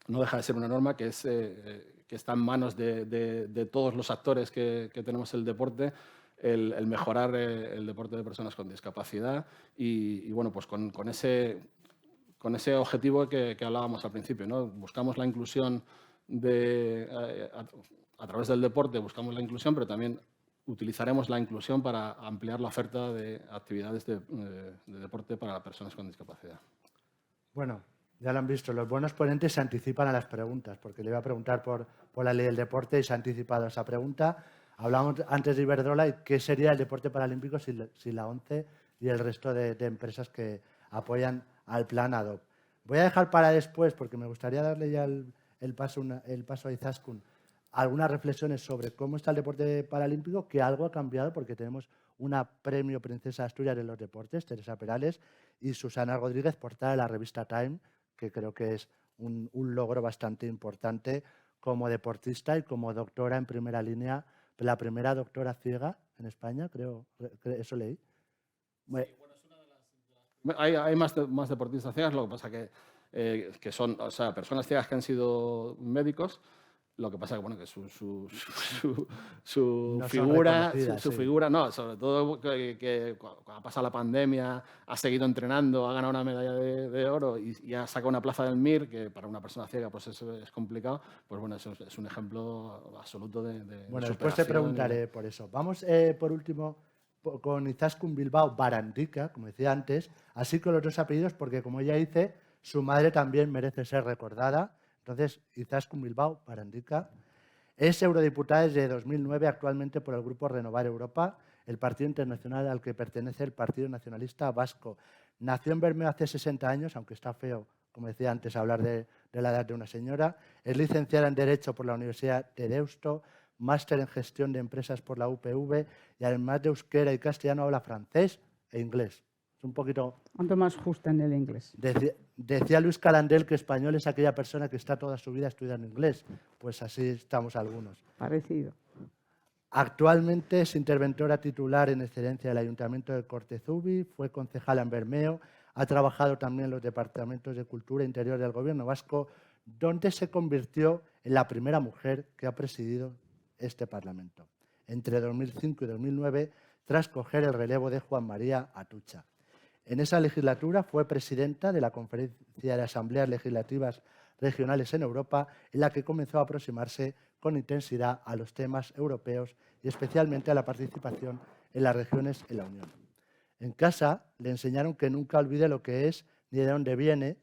no deja de ser una norma que está en manos de todos los actores que tenemos el deporte, el mejorar el deporte de personas con discapacidad y bueno, pues con ese objetivo que hablábamos al principio, ¿no? Buscamos la inclusión a través del deporte, buscamos la inclusión, pero también utilizaremos la inclusión para ampliar la oferta de actividades de deporte para personas con discapacidad. Bueno, ya lo han visto, los buenos ponentes se anticipan a las preguntas, porque le iba a preguntar por la Ley del Deporte y se ha anticipado esa pregunta. Hablábamos antes de Iberdrola y qué sería el deporte paralímpico si la ONCE y el resto de empresas que apoyan al plan ADOP. Voy a dejar para después, porque me gustaría darle ya el paso a Izaskun, algunas reflexiones sobre cómo está el deporte paralímpico, que algo ha cambiado porque tenemos una premio Princesa Asturias de los deportes, Teresa Perales, y Susana Rodríguez, portada de la revista Time, que creo que es un logro bastante importante como deportista y como doctora en primera línea, la primera doctora ciega en España, creo eso leí. Hay más deportistas ciegas, lo que pasa que son, o sea, personas ciegas que han sido médicos. Lo que pasa que, bueno, que su No figura, son figura, no, sobre todo que cuando ha pasado la pandemia, ha seguido entrenando, ha ganado una medalla de oro y ha sacado una plaza del MIR, que para una persona ciega pues es complicado, pues bueno, eso es un ejemplo absoluto de Bueno, después te preguntaré por eso. Vamos, por último, con Izaskun Bilbao Barandica, como decía antes, así con los dos apellidos, porque como ella dice, su madre también merece ser recordada. Entonces, Izaskun Bilbao Barandica es eurodiputada desde 2009, actualmente por el Grupo Renovar Europa, el partido internacional al que pertenece el Partido Nacionalista Vasco. Nació en Bermeo hace 60 años, aunque está feo, como decía antes, hablar de la edad de una señora. Es licenciada en Derecho por la Universidad de Deusto, máster en Gestión de Empresas por la UPV y además de euskera y castellano habla francés e inglés. Es un poquito... Cuanto más justa en el inglés. Decía Luis Calandel que español es aquella persona que está toda su vida estudiando inglés. Pues así estamos algunos. Parecido. Actualmente es interventora titular en excedencia del Ayuntamiento de Cortezubi, fue concejala en Bermeo, ha trabajado también en los departamentos de Cultura e Interior del Gobierno vasco, donde se convirtió en la primera mujer que ha presidido este Parlamento, entre 2005 y 2009, tras coger el relevo de Juan María Atucha. En esa legislatura fue presidenta de la Conferencia de Asambleas Legislativas Regionales en Europa, en la que comenzó a aproximarse con intensidad a los temas europeos y especialmente a la participación en las regiones en la Unión. En casa le enseñaron que nunca olvide lo que es ni de dónde viene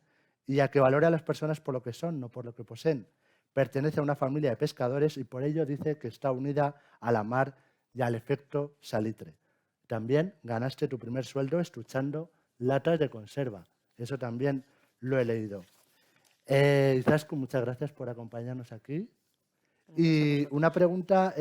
y a que valore a las personas por lo que son, no por lo que poseen. Pertenece a una familia de pescadores y por ello dice que está unida a la mar y al efecto salitre. También ganaste tu primer sueldo estuchando latas de conserva. Eso también lo he leído. Izaskun, muchas gracias por acompañarnos aquí. Y una pregunta,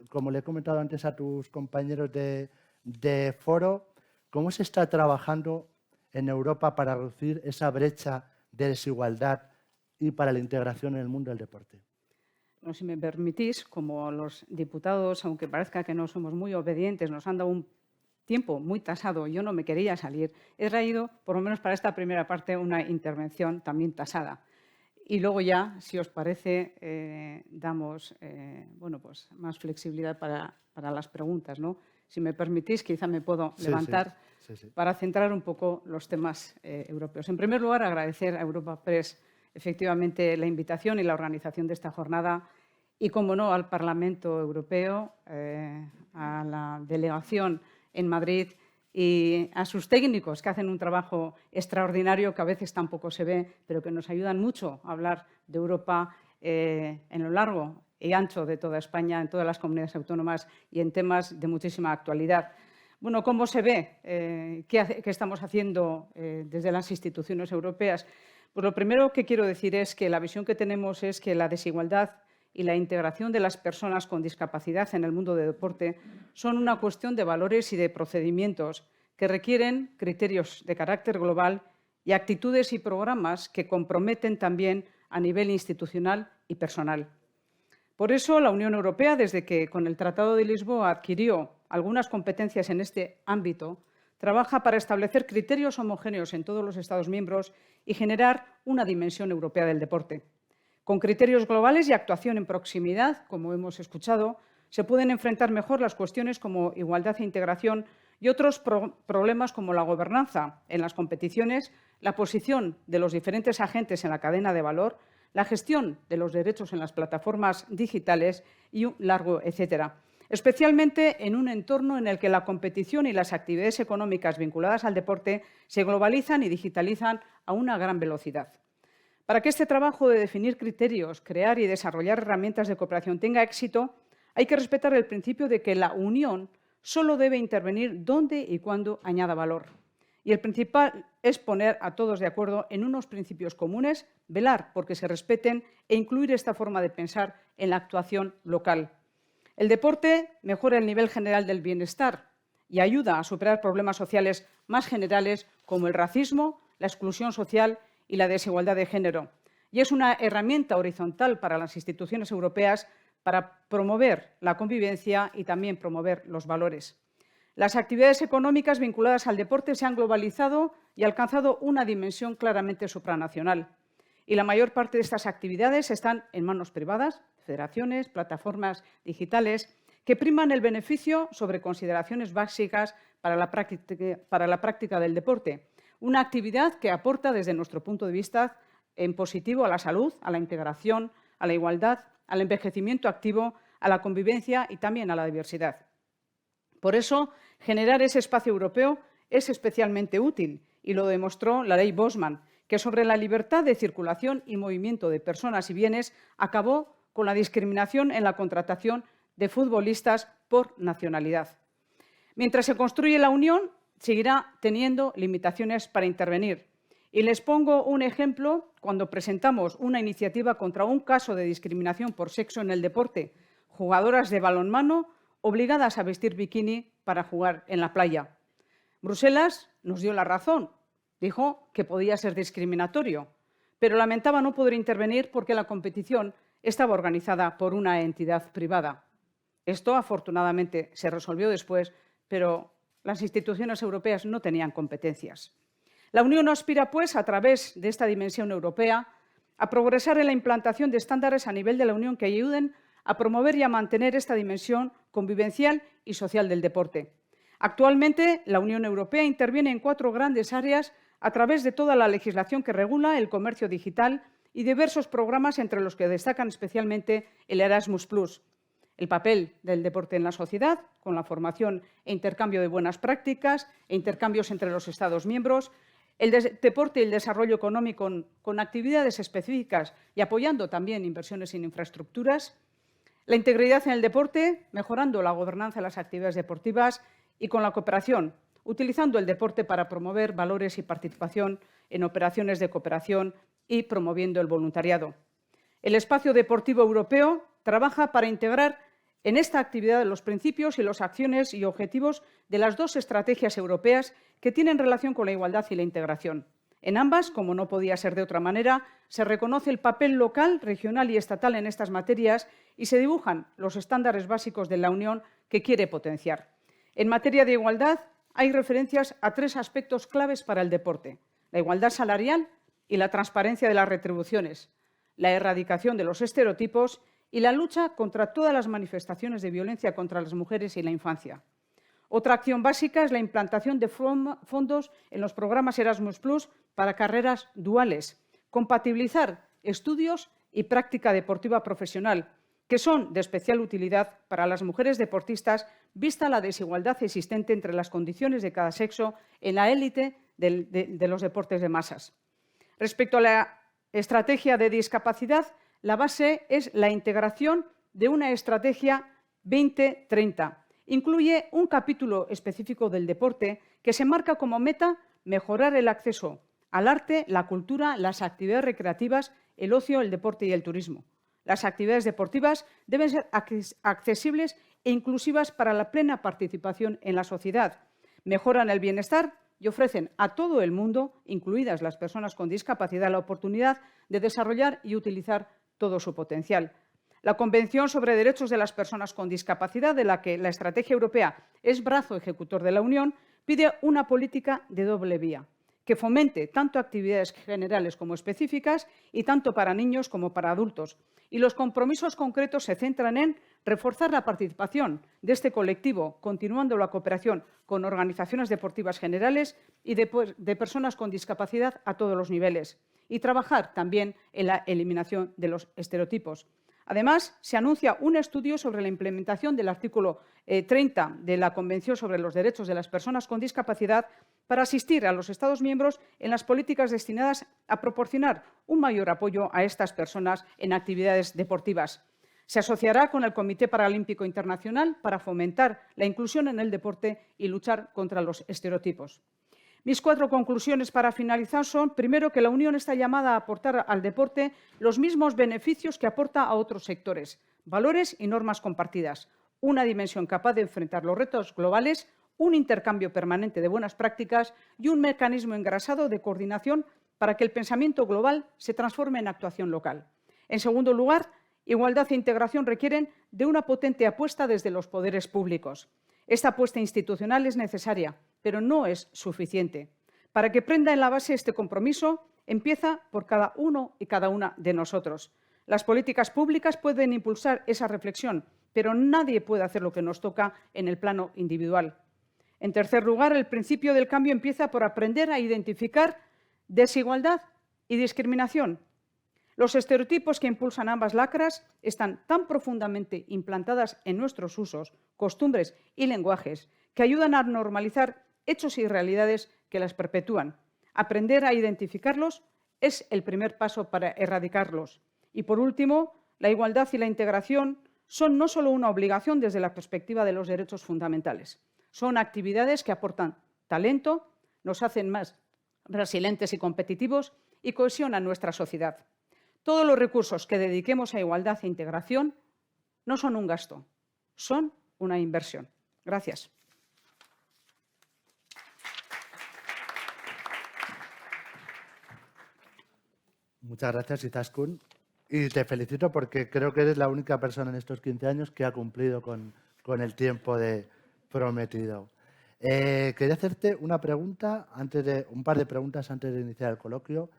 como le he comentado antes a tus compañeros de foro, ¿cómo se está trabajando en Europa para reducir esa brecha de desigualdad y para la integración en el mundo del deporte? No, si me permitís, como los diputados, aunque parezca que no somos muy obedientes, nos han dado un tiempo muy tasado, yo no me quería salir, he traído, por lo menos para esta primera parte, una intervención también tasada. Y luego ya, si os parece, damos bueno, pues más flexibilidad para las preguntas, ¿no? Si me permitís, quizá me puedo levantar para centrar un poco los temas europeos. En primer lugar, agradecer a Europa Press efectivamente la invitación y la organización de esta jornada y, como no, al Parlamento Europeo, a la delegación en Madrid y a sus técnicos que hacen un trabajo extraordinario que a veces tampoco se ve, pero que nos ayudan mucho a hablar de Europa en lo largo y ancho de toda España, en todas las comunidades autónomas y en temas de muchísima actualidad. Bueno, ¿cómo se ve? ¿Qué estamos haciendo desde las instituciones europeas? Pues lo primero que quiero decir es que la visión que tenemos es que la desigualdad y la integración de las personas con discapacidad en el mundo del deporte son una cuestión de valores y de procedimientos que requieren criterios de carácter global y actitudes y programas que comprometen también a nivel institucional y personal. Por eso, la Unión Europea, desde que con el Tratado de Lisboa adquirió algunas competencias en este ámbito, trabaja para establecer criterios homogéneos en todos los Estados miembros y generar una dimensión europea del deporte. Con criterios globales y actuación en proximidad, como hemos escuchado, se pueden enfrentar mejor las cuestiones como igualdad e integración y otros problemas como la gobernanza en las competiciones, la posición de los diferentes agentes en la cadena de valor, la gestión de los derechos en las plataformas digitales y un largo etcétera. Especialmente en un entorno en el que la competición y las actividades económicas vinculadas al deporte se globalizan y digitalizan a una gran velocidad. Para que este trabajo de definir criterios, crear y desarrollar herramientas de cooperación tenga éxito, Hay que respetar el principio de que la Unión solo debe intervenir donde y cuando añada valor. Y el principal es poner a todos de acuerdo en unos principios comunes, velar porque se respeten e incluir esta forma de pensar en la actuación local. El deporte mejora el nivel general del bienestar y ayuda a superar problemas sociales más generales como el racismo, la exclusión social y la desigualdad de género. Y es una herramienta horizontal para las instituciones europeas para promover la convivencia y también promover los valores. Las actividades económicas vinculadas al deporte se han globalizado y alcanzado una dimensión claramente supranacional. Y la mayor parte de estas actividades están en manos privadas, federaciones, plataformas digitales, que priman el beneficio sobre consideraciones básicas para la práctica del deporte. Una actividad que aporta, desde nuestro punto de vista, en positivo a la salud, a la integración, a la igualdad, al envejecimiento activo, a la convivencia y también a la diversidad. Por eso, generar ese espacio europeo es especialmente útil y lo demostró la Ley Bosman, que sobre la libertad de circulación y movimiento de personas y bienes acabó con la discriminación en la contratación de futbolistas por nacionalidad. Mientras se construye la Unión, seguirá teniendo limitaciones para intervenir. Y les pongo un ejemplo cuando presentamos una iniciativa contra un caso de discriminación por sexo en el deporte. Jugadoras de balonmano obligadas a vestir bikini para jugar en la playa. Bruselas nos dio la razón. Dijo que podía ser discriminatorio, pero lamentaba no poder intervenir porque la competición estaba organizada por una entidad privada. Esto, afortunadamente, se resolvió después, pero las instituciones europeas no tenían competencias. La Unión aspira, pues, a través de esta dimensión europea, a progresar en la implantación de estándares a nivel de la Unión que ayuden a promover y a mantener esta dimensión convivencial y social del deporte. Actualmente, la Unión Europea interviene en 4 grandes áreas a través de toda la legislación que regula el comercio digital y diversos programas, entre los que destacan especialmente el Erasmus+. El papel del deporte en la sociedad, con la formación e intercambio de buenas prácticas e intercambios entre los Estados miembros, el deporte y el desarrollo económico con actividades específicas y apoyando también inversiones en infraestructuras, la integridad en el deporte, mejorando la gobernanza de las actividades deportivas y con la cooperación, utilizando el deporte para promover valores y participación en operaciones de cooperación y promoviendo el voluntariado. El espacio deportivo europeo trabaja para integrar en esta actividad los principios y las acciones y objetivos de las 2 estrategias europeas que tienen relación con la igualdad y la integración. En ambas, como no podía ser de otra manera, se reconoce el papel local, regional y estatal en estas materias y se dibujan los estándares básicos de la Unión que quiere potenciar. En materia de igualdad, hay referencias a 3 aspectos claves para el deporte: la igualdad salarial y la transparencia de las retribuciones, la erradicación de los estereotipos y la lucha contra todas las manifestaciones de violencia contra las mujeres y la infancia. Otra acción básica es la implantación de fondos en los programas Erasmus+ para carreras duales, compatibilizar estudios y práctica deportiva profesional, que son de especial utilidad para las mujeres deportistas, vista la desigualdad existente entre las condiciones de cada sexo en la élite de los deportes de masas. Respecto a la estrategia de discapacidad, la base es la integración de una estrategia 2030. Incluye un capítulo específico del deporte que se marca como meta mejorar el acceso al arte, la cultura, las actividades recreativas, el ocio, el deporte y el turismo. Las actividades deportivas deben ser accesibles e inclusivas para la plena participación en la sociedad. Mejoran el bienestar y ofrecen a todo el mundo, incluidas las personas con discapacidad, la oportunidad de desarrollar y utilizar todo su potencial. La Convención sobre Derechos de las Personas con Discapacidad, de la que la Estrategia Europea es brazo ejecutor de la Unión, pide una política de doble vía, que fomente tanto actividades generales como específicas y tanto para niños como para adultos. Y los compromisos concretos se centran en reforzar la participación de este colectivo, continuando la cooperación con organizaciones deportivas generales y de personas con discapacidad a todos los niveles, y trabajar también en la eliminación de los estereotipos. Además, se anuncia un estudio sobre la implementación del artículo 30 de la Convención sobre los Derechos de las Personas con Discapacidad para asistir a los Estados miembros en las políticas destinadas a proporcionar un mayor apoyo a estas personas en actividades deportivas. Se asociará con el Comité Paralímpico Internacional para fomentar la inclusión en el deporte y luchar contra los estereotipos. Mis 4 conclusiones para finalizar son, primero, que la Unión está llamada a aportar al deporte los mismos beneficios que aporta a otros sectores, valores y normas compartidas, una dimensión capaz de enfrentar los retos globales, un intercambio permanente de buenas prácticas y un mecanismo engrasado de coordinación para que el pensamiento global se transforme en actuación local. En segundo lugar, igualdad e integración requieren de una potente apuesta desde los poderes públicos. Esta apuesta institucional es necesaria, pero no es suficiente. Para que prenda en la base este compromiso, empieza por cada uno y cada una de nosotros. Las políticas públicas pueden impulsar esa reflexión, pero nadie puede hacer lo que nos toca en el plano individual. En tercer lugar, el principio del cambio empieza por aprender a identificar desigualdad y discriminación. Los estereotipos que impulsan ambas lacras están tan profundamente implantadas en nuestros usos, costumbres y lenguajes que ayudan a normalizar hechos y realidades que las perpetúan. Aprender a identificarlos es el primer paso para erradicarlos. Y, por último, la igualdad y la integración son no solo una obligación desde la perspectiva de los derechos fundamentales, son actividades que aportan talento, nos hacen más resilientes y competitivos y cohesionan nuestra sociedad. Todos los recursos que dediquemos a igualdad e integración no son un gasto, son una inversión. Gracias. Muchas gracias, Izaskun. Y te felicito porque creo que eres la única persona en estos 15 años que ha cumplido con el tiempo prometido. Quería hacerte una pregunta, un par de preguntas antes de iniciar el coloquio.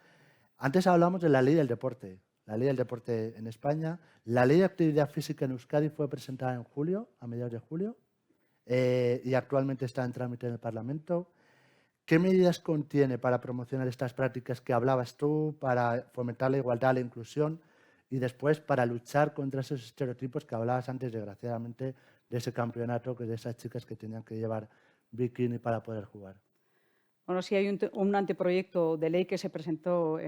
Antes hablamos de la ley del deporte en España. La ley de actividad física en Euskadi fue presentada en julio, a mediados de julio, y actualmente está en trámite en el Parlamento. ¿Qué medidas contiene para promocionar estas prácticas que hablabas tú, para fomentar la igualdad, la inclusión y después para luchar contra esos estereotipos que hablabas antes, desgraciadamente, de ese campeonato, de esas chicas que tenían que llevar bikini para poder jugar? Bueno, sí, hay un anteproyecto de ley que se presentó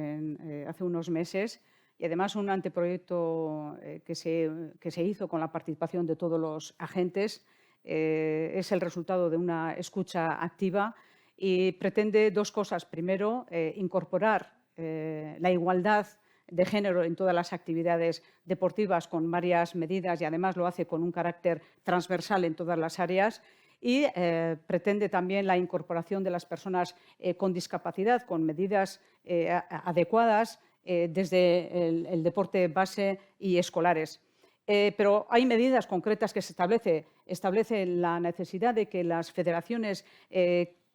hace unos meses y además un anteproyecto que se hizo con la participación de todos los agentes. Es el resultado de una escucha activa y pretende 2 cosas. Primero, incorporar la igualdad de género en todas las actividades deportivas con varias medidas y además lo hace con un carácter transversal en todas las áreas. Y pretende también la incorporación de las personas con discapacidad, con medidas adecuadas desde el deporte base y escolares. Pero hay medidas concretas que se establece la necesidad de que las federaciones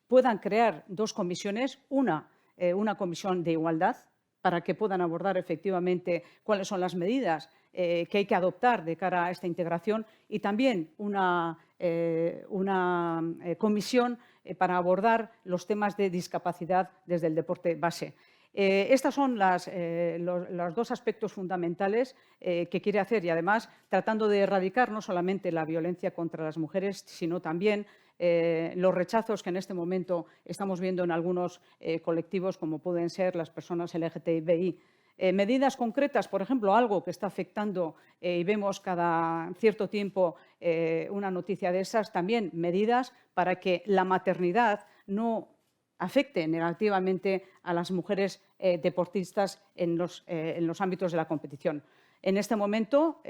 puedan crear 2 comisiones, una comisión de igualdad para que puedan abordar efectivamente cuáles son las medidas que hay que adoptar de cara a esta integración y también una comisión para abordar los temas de discapacidad desde el deporte base. Estos son los 2 aspectos fundamentales que quiere hacer y además tratando de erradicar no solamente la violencia contra las mujeres, sino también los rechazos que en este momento estamos viendo en algunos colectivos como pueden ser las personas LGTBI. Medidas concretas, por ejemplo, algo que está afectando y vemos cada cierto tiempo una noticia de esas, también medidas para que la maternidad no afecte negativamente a las mujeres deportistas en los ámbitos de la competición. En este momento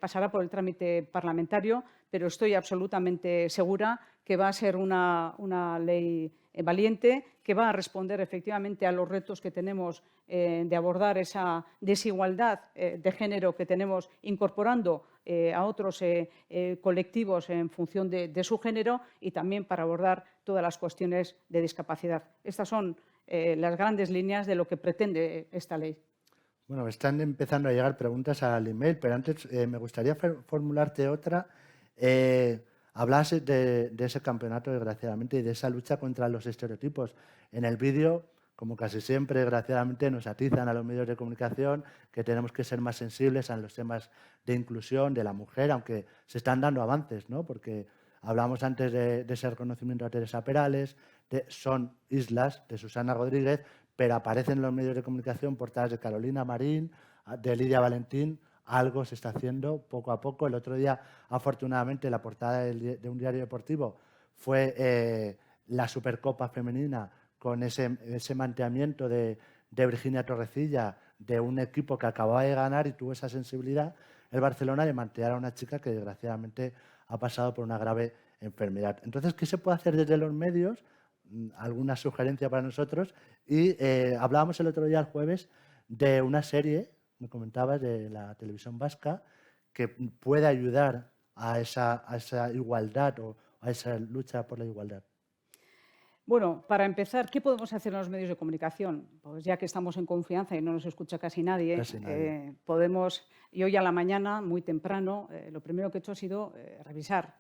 pasará por el trámite parlamentario, pero estoy absolutamente segura que va a ser una ley valiente, que va a responder efectivamente a los retos que tenemos de abordar esa desigualdad de género que tenemos incorporando a otros colectivos en función de su género y también para abordar todas las cuestiones de discapacidad. Estas son las grandes líneas de lo que pretende esta ley. Bueno, están empezando a llegar preguntas al email, pero antes me gustaría formularte otra. Hablas de ese campeonato, desgraciadamente, y de esa lucha contra los estereotipos. En el vídeo, como casi siempre, desgraciadamente, nos atizan a los medios de comunicación que tenemos que ser más sensibles a los temas de inclusión de la mujer, aunque se están dando avances, ¿no? Porque hablamos antes de ese reconocimiento a Teresa Perales, Son Islas, de Susana Rodríguez, pero aparecen en los medios de comunicación portadas de Carolina Marín, de Lidia Valentín, algo se está haciendo poco a poco. El otro día, afortunadamente, la portada de un diario deportivo fue la Supercopa femenina con ese manteamiento de Virginia Torrecilla, de un equipo que acababa de ganar y tuvo esa sensibilidad, el Barcelona, de mantener a una chica que desgraciadamente ha pasado por una grave enfermedad. Entonces, ¿qué se puede hacer desde los medios? Alguna sugerencia para nosotros. Y hablábamos el otro día, el jueves, de una serie, me comentabas, de la televisión vasca, que puede ayudar a esa igualdad o a esa lucha por la igualdad. Bueno, para empezar, ¿qué podemos hacer en los medios de comunicación? Pues ya que estamos en confianza y no nos escucha casi nadie, podemos, y hoy a la mañana, muy temprano, lo primero que he hecho ha sido revisar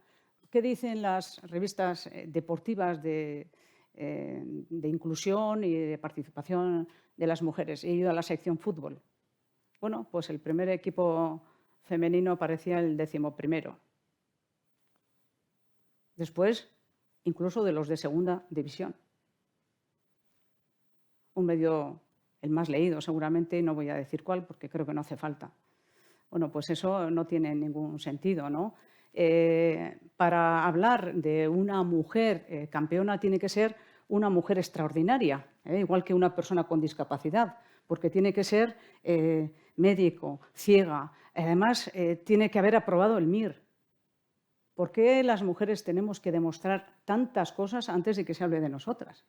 qué dicen las revistas deportivas de inclusión y de participación de las mujeres. He ido a la sección fútbol. Bueno, pues el primer equipo femenino parecía el 11º. Después, incluso de los de segunda división. Un medio, el más leído seguramente, no voy a decir cuál porque creo que no hace falta. Bueno, pues eso no tiene ningún sentido, ¿no? Para hablar de una mujer campeona tiene que ser una mujer extraordinaria, igual que una persona con discapacidad, porque tiene que ser médico, ciega, además tiene que haber aprobado el MIR. ¿Por qué las mujeres tenemos que demostrar tantas cosas antes de que se hable de nosotras?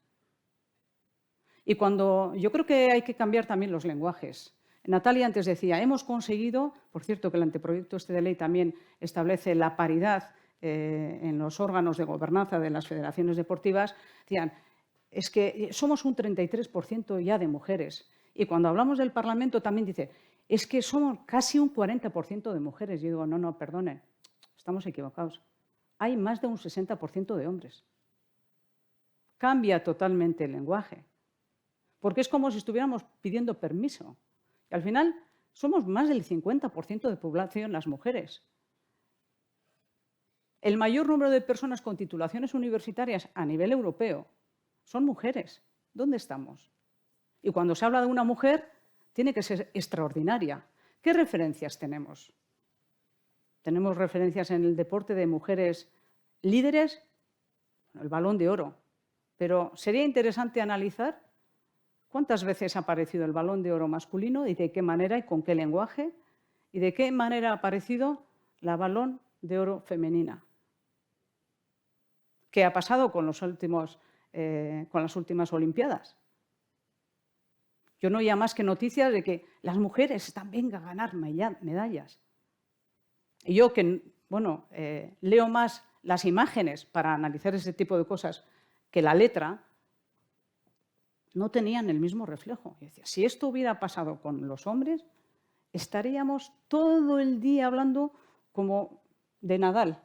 Y yo creo que hay que cambiar también los lenguajes. Natalia antes decía, hemos conseguido, por cierto que el anteproyecto de ley también establece la paridad en los órganos de gobernanza de las federaciones deportivas, decían, es que somos un 33% ya de mujeres. Y cuando hablamos del Parlamento también dice, es que somos casi un 40% de mujeres. Yo digo, no, perdonen. Estamos equivocados. Hay más de un 60% de hombres. Cambia totalmente el lenguaje. Porque es como si estuviéramos pidiendo permiso. Y al final somos más del 50% de población las mujeres. El mayor número de personas con titulaciones universitarias a nivel europeo son mujeres. ¿Dónde estamos? Y cuando se habla de una mujer, tiene que ser extraordinaria. ¿Qué referencias tenemos? Tenemos referencias en el deporte de mujeres líderes, el Balón de Oro. Pero sería interesante analizar cuántas veces ha aparecido el Balón de Oro masculino y de qué manera y con qué lenguaje y de qué manera ha aparecido la Balón de Oro femenina. ¿Qué ha pasado con las últimas Olimpiadas? Yo no oía más que noticias de que las mujeres están, venga, a ganar medallas. Y yo que, bueno, leo más las imágenes para analizar ese tipo de cosas que la letra, no tenían el mismo reflejo. Y decía, si esto hubiera pasado con los hombres, estaríamos todo el día hablando como de Nadal,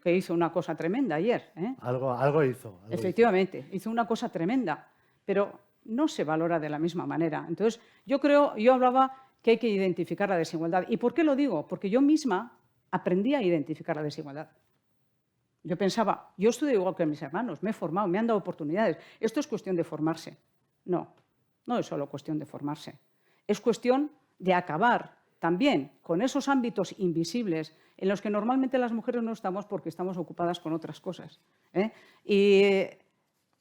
que hizo una cosa tremenda ayer. Algo hizo. Efectivamente, hizo una cosa tremenda, pero no se valora de la misma manera. Entonces, yo hablaba que hay que identificar la desigualdad. ¿Y por qué lo digo? Porque yo misma aprendí a identificar la desigualdad. Yo pensaba, yo estudio igual que mis hermanos, me he formado, me han dado oportunidades. Esto es cuestión de formarse. No es solo cuestión de formarse. Es cuestión de acabar también con esos ámbitos invisibles en los que normalmente las mujeres no estamos porque estamos ocupadas con otras cosas. Y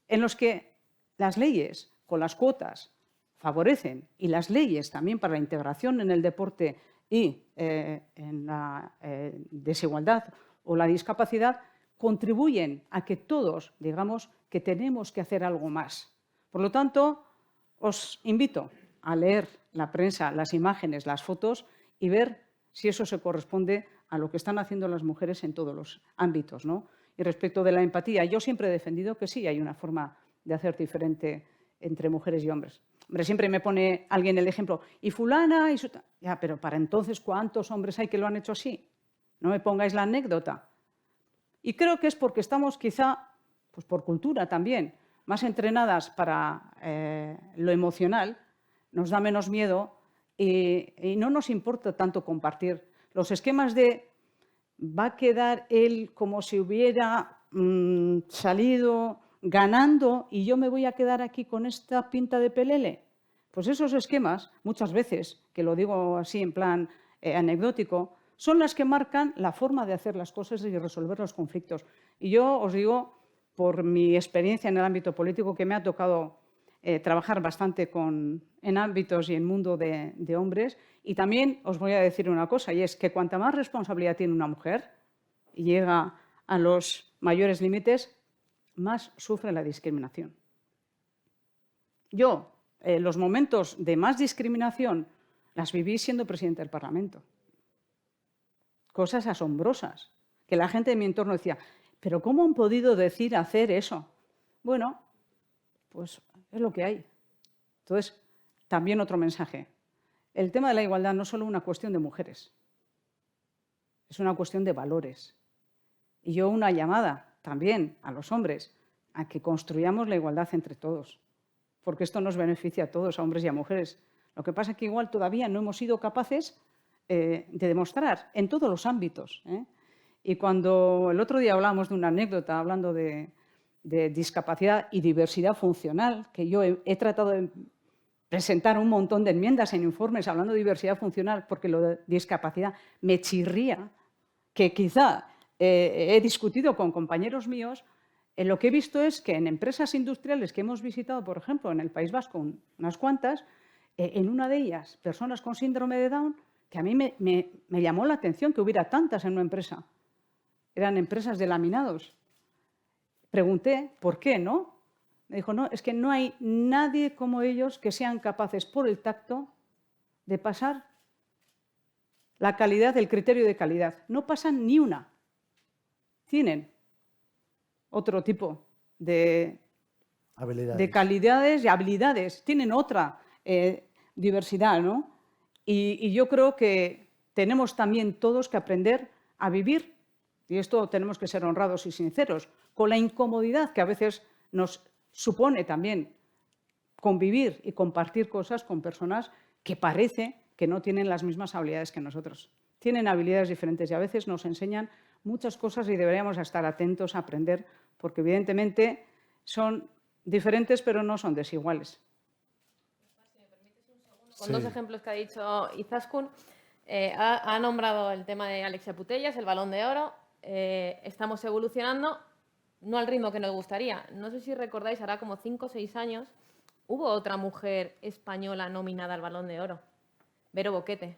en los que las leyes, con las cuotas, favorecen, y las leyes también para la integración en el deporte y en la desigualdad o la discapacidad, contribuyen a que todos digamos que tenemos que hacer algo más. Por lo tanto, os invito a leer la prensa, las imágenes, las fotos y ver si eso se corresponde a lo que están haciendo las mujeres en todos los ámbitos, ¿no? Y respecto de la empatía, yo siempre he defendido que sí hay una forma de hacer diferente entre mujeres y hombres. Hombre, siempre me pone alguien el ejemplo, y fulana, y ya, pero para entonces, ¿cuántos hombres hay que lo han hecho así? No me pongáis la anécdota. Y creo que es porque estamos quizá, pues por cultura también, más entrenadas para lo emocional, nos da menos miedo y no nos importa tanto compartir. Los esquemas de va a quedar él como si hubiera salido ganando y yo me voy a quedar aquí con esta pinta de pelele. Pues esos esquemas, muchas veces, que lo digo así en plan anecdótico, son las que marcan la forma de hacer las cosas y resolver los conflictos. Y yo os digo, por mi experiencia en el ámbito político, que me ha tocado trabajar bastante en ámbitos y en mundo de hombres, y también os voy a decir una cosa, y es que cuanta más responsabilidad tiene una mujer y llega a los mayores límites, más sufre la discriminación. Yo, los momentos de más discriminación las viví siendo presidente del Parlamento. Cosas asombrosas, que la gente de mi entorno decía, ¿pero cómo han podido decir hacer eso? Bueno, pues es lo que hay. Entonces, también otro mensaje. El tema de la igualdad no es solo una cuestión de mujeres, es una cuestión de valores. Y yo una llamada también a los hombres a que construyamos la igualdad entre todos, porque esto nos beneficia a todos, a hombres y a mujeres. Lo que pasa es que igual todavía no hemos sido capaces de demostrar en todos los ámbitos. Y cuando el otro día hablábamos de una anécdota, hablando de discapacidad y diversidad funcional, que yo he tratado de presentar un montón de enmiendas en informes hablando de diversidad funcional, porque lo de discapacidad me chirría, que quizá he discutido con compañeros míos, lo que he visto es que en empresas industriales que hemos visitado, por ejemplo, en el País Vasco, unas cuantas, en una de ellas, personas con síndrome de Down, que a mí me llamó la atención que hubiera tantas en una empresa. Eran empresas de laminados. Pregunté, ¿por qué no? Me dijo, no, es que no hay nadie como ellos que sean capaces por el tacto de pasar la calidad, el criterio de calidad. No pasan ni una. Tienen otro tipo de calidades y habilidades. Tienen otra diversidad, ¿no? Y yo creo que tenemos también todos que aprender a vivir, y esto tenemos que ser honrados y sinceros, con la incomodidad que a veces nos supone también convivir y compartir cosas con personas que parece que no tienen las mismas habilidades que nosotros. Tienen habilidades diferentes y a veces nos enseñan muchas cosas y deberíamos estar atentos a aprender, porque evidentemente son diferentes pero no son desiguales. Con dos ejemplos que ha dicho Izaskun, ha nombrado el tema de Alexia Putellas, el Balón de Oro. Estamos evolucionando, no al ritmo que nos gustaría. No sé si recordáis, hará como 5 o 6 años, hubo otra mujer española nominada al Balón de Oro, Vero Boquete.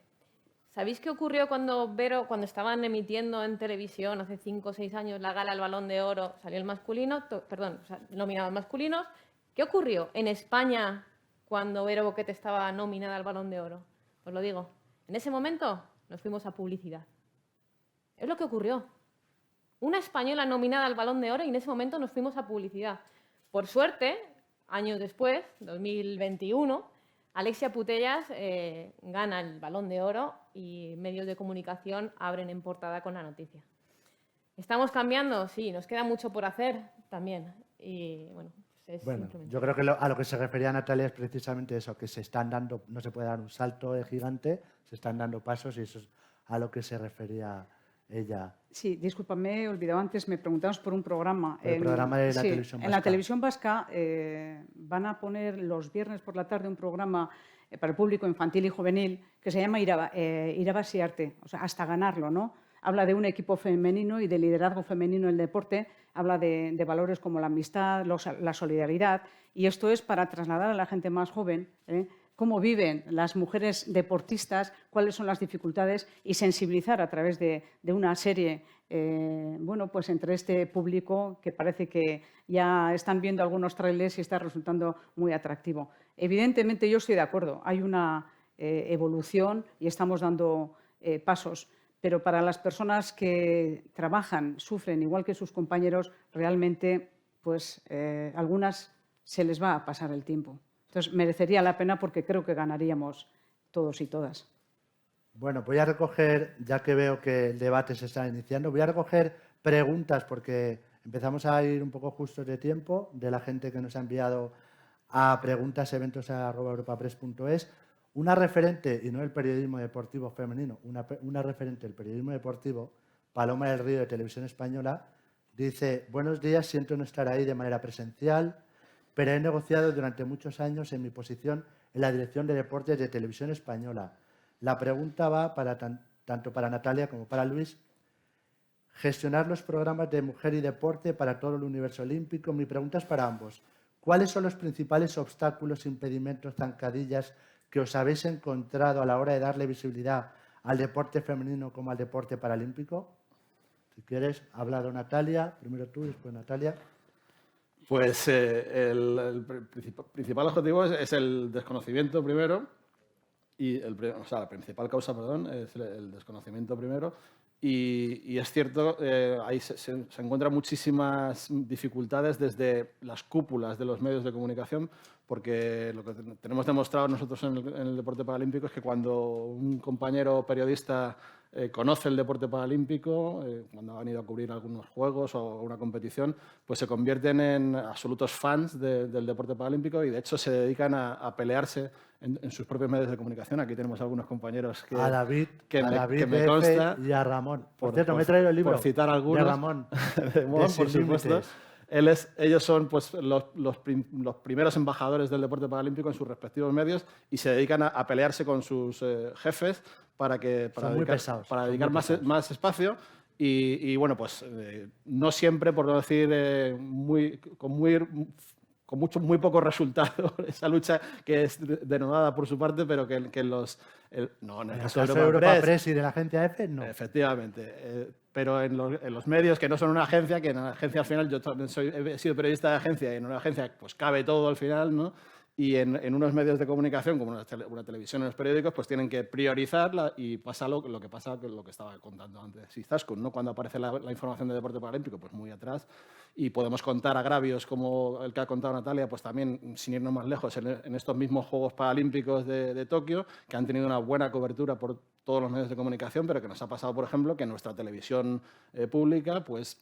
¿Sabéis qué ocurrió cuando estaban emitiendo en televisión hace 5 o 6 años la gala al Balón de Oro, salió el masculino, nominados masculinos? ¿Qué ocurrió en España cuando Vero Boquete estaba nominada al Balón de Oro? Os lo digo, en ese momento nos fuimos a publicidad. Es lo que ocurrió. Una española nominada al Balón de Oro y en ese momento nos fuimos a publicidad. Por suerte, años después, 2021, Alexia Putellas gana el Balón de Oro y medios de comunicación abren en portada con la noticia. ¿Estamos cambiando? Sí, nos queda mucho por hacer también. Y bueno, yo creo que a lo que se refería Natalia es precisamente eso, que se están dando, no se puede dar un salto gigante, se están dando pasos y eso es a lo que se refería ella. Sí, disculpa, me he olvidado antes, me preguntabas por un programa. El programa de la televisión vasca. En la televisión vasca van a poner los viernes por la tarde un programa para el público infantil y juvenil que se llama Irabazi Arte, o sea, hasta ganarlo, ¿no? Habla de un equipo femenino y de liderazgo femenino en el deporte, habla de valores como la amistad, la solidaridad, y esto es para trasladar a la gente más joven cómo viven las mujeres deportistas, cuáles son las dificultades y sensibilizar a través de una serie, bueno, pues entre este público que parece que ya están viendo algunos trailers y está resultando muy atractivo. Evidentemente yo estoy de acuerdo, hay una evolución y estamos dando pasos, pero para las personas que trabajan, sufren igual que sus compañeros, realmente pues algunas se les va a pasar el tiempo. Entonces, merecería la pena porque creo que ganaríamos todos y todas. Bueno, voy a recoger, ya que veo que el debate se está iniciando, voy a recoger preguntas porque empezamos a ir un poco justos de tiempo de la gente que nos ha enviado a preguntas@europapress.es. Una referente, y no el periodismo deportivo femenino, una referente del periodismo deportivo, Paloma del Río de Televisión Española, dice: buenos días, siento no estar ahí de manera presencial, pero he negociado durante muchos años en mi posición en la Dirección de Deportes de Televisión Española. La pregunta va para tanto para Natalia como para Luis. Gestionar los programas de mujer y deporte para todo el universo olímpico. Mi pregunta es para ambos. ¿Cuáles son los principales obstáculos, impedimentos, zancadillas que os habéis encontrado a la hora de darle visibilidad al deporte femenino como al deporte paralímpico? Si quieres, habla de Natalia, primero tú y después Natalia. Pues el principal objetivo es el desconocimiento primero, la principal causa, perdón, es el desconocimiento primero. Y es cierto, ahí se encuentran muchísimas dificultades desde las cúpulas de los medios de comunicación, porque lo que tenemos demostrado nosotros en el deporte paralímpico es que cuando un compañero periodista conoce el deporte paralímpico, cuando ha venido a cubrir algunos juegos o una competición, pues se convierten en absolutos fans del deporte paralímpico y de hecho se dedican a pelearse en sus propios medios de comunicación. Aquí tenemos algunos compañeros que, a David me consta. Y a Ramón. Por cierto, me he traído el libro. Por citar algunos. De Ramón. De Mon, por supuesto. Ellos son pues, los primeros embajadores del deporte paralímpico en sus respectivos medios y se dedican a pelearse con sus jefes para dedicar más espacio. Y bueno, pues no siempre, por no decir con muy poco resultado, esa lucha que es denodada por su parte, pero que en el caso de Europa Press y de la agencia EFE, no. Efectivamente. Pero en los medios que no son una agencia, que en la agencia al final, yo también he sido periodista de agencia y en una agencia pues cabe todo al final, ¿no? Y en unos medios de comunicación, como una televisión y los periódicos, pues tienen que priorizarla y pasa lo que pasa, lo que estaba contando antes Izaskun, ¿no? Cuando aparece la información de deporte paralímpico, pues muy atrás. Y podemos contar agravios como el que ha contado Natalia, pues también, sin irnos más lejos, en estos mismos Juegos Paralímpicos de Tokio, que han tenido una buena cobertura por todos los medios de comunicación, pero que nos ha pasado, por ejemplo, que nuestra televisión pública, pues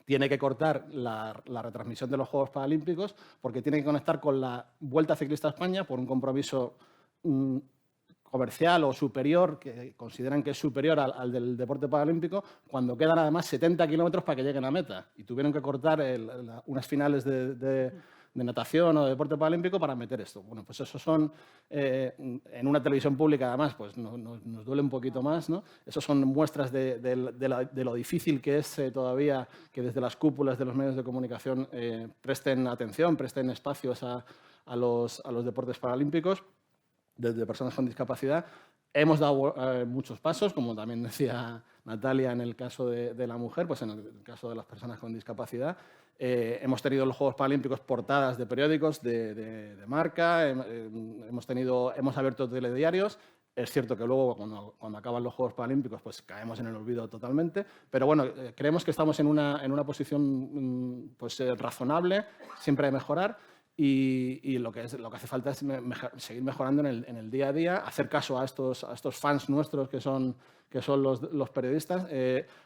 tiene que cortar la retransmisión de los Juegos Paralímpicos porque tiene que conectar con la Vuelta Ciclista a España por un compromiso comercial o superior, que consideran que es superior al del deporte paralímpico, cuando quedan además 70 kilómetros para que lleguen a meta. Y tuvieron que cortar unas finales de natación o de deporte paralímpico para meter esto. Bueno, pues esos son, en una televisión pública además, pues nos duele un poquito más, ¿no? Esos son muestras de lo difícil que es todavía que desde las cúpulas de los medios de comunicación presten atención, presten espacios a los deportes paralímpicos de personas con discapacidad. Hemos dado muchos pasos, como también decía Natalia en el caso de la mujer, pues en el caso de las personas con discapacidad. Hemos tenido en los Juegos Paralímpicos portadas de periódicos de marca, hemos abierto telediarios. Es cierto que luego, cuando acaban los Juegos Paralímpicos, pues caemos en el olvido totalmente. Pero bueno, creemos que estamos en una posición pues, razonable, siempre de mejorar. Y lo que hace falta es seguir mejorando en el día a día, hacer caso a estos fans nuestros que son los periodistas.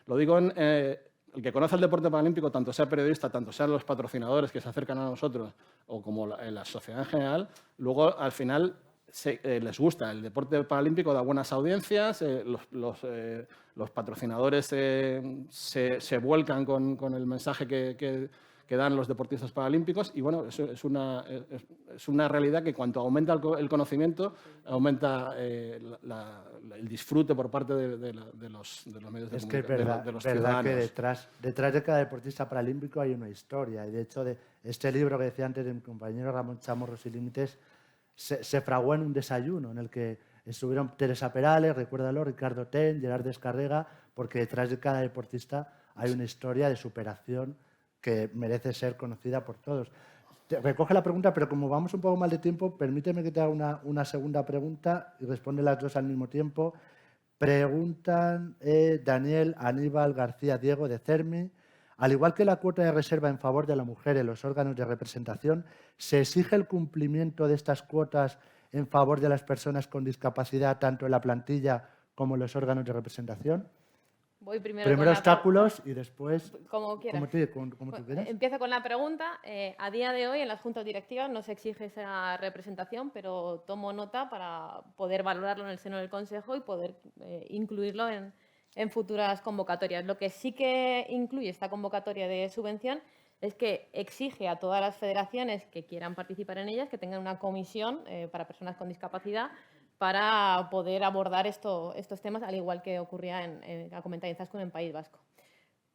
Lo digo el que conoce el deporte paralímpico, tanto sea periodista, tanto sean los patrocinadores que se acercan a nosotros o como la sociedad en general, luego al final les gusta. El deporte paralímpico da buenas audiencias, los patrocinadores se vuelcan con el mensaje que dan los deportistas paralímpicos y bueno, eso es una realidad que cuanto aumenta el conocimiento, aumenta el disfrute por parte de los medios de comunicación. Es que es verdad que detrás de cada deportista paralímpico hay una historia y de hecho de este libro que decía antes de mi compañero Ramón Chamorro Sin Límites se fraguó en un desayuno en el que estuvieron Teresa Perales, recuérdalo, Ricardo Ten, Gerard Descarrega, porque detrás de cada deportista hay una historia de superación que merece ser conocida por todos. Recoge la pregunta, pero como vamos un poco mal de tiempo, permíteme que te haga una segunda pregunta y responde las dos al mismo tiempo. Preguntan Daniel Aníbal García Diego de CERMI. Al igual que la cuota de reserva en favor de la mujer en los órganos de representación, ¿se exige el cumplimiento de estas cuotas en favor de las personas con discapacidad tanto en la plantilla como en los órganos de representación? Voy primero obstáculos y después como quieras. Como tú quieras. Empiezo con la pregunta. A día de hoy en las juntas directivas no se exige esa representación, pero tomo nota para poder valorarlo en el seno del Consejo y poder incluirlo en futuras convocatorias. Lo que sí que incluye esta convocatoria de subvención es que exige a todas las federaciones que quieran participar en ellas que tengan una comisión para personas con discapacidad para poder abordar estos temas, al igual que ocurría a comentar Izaskun en País Vasco.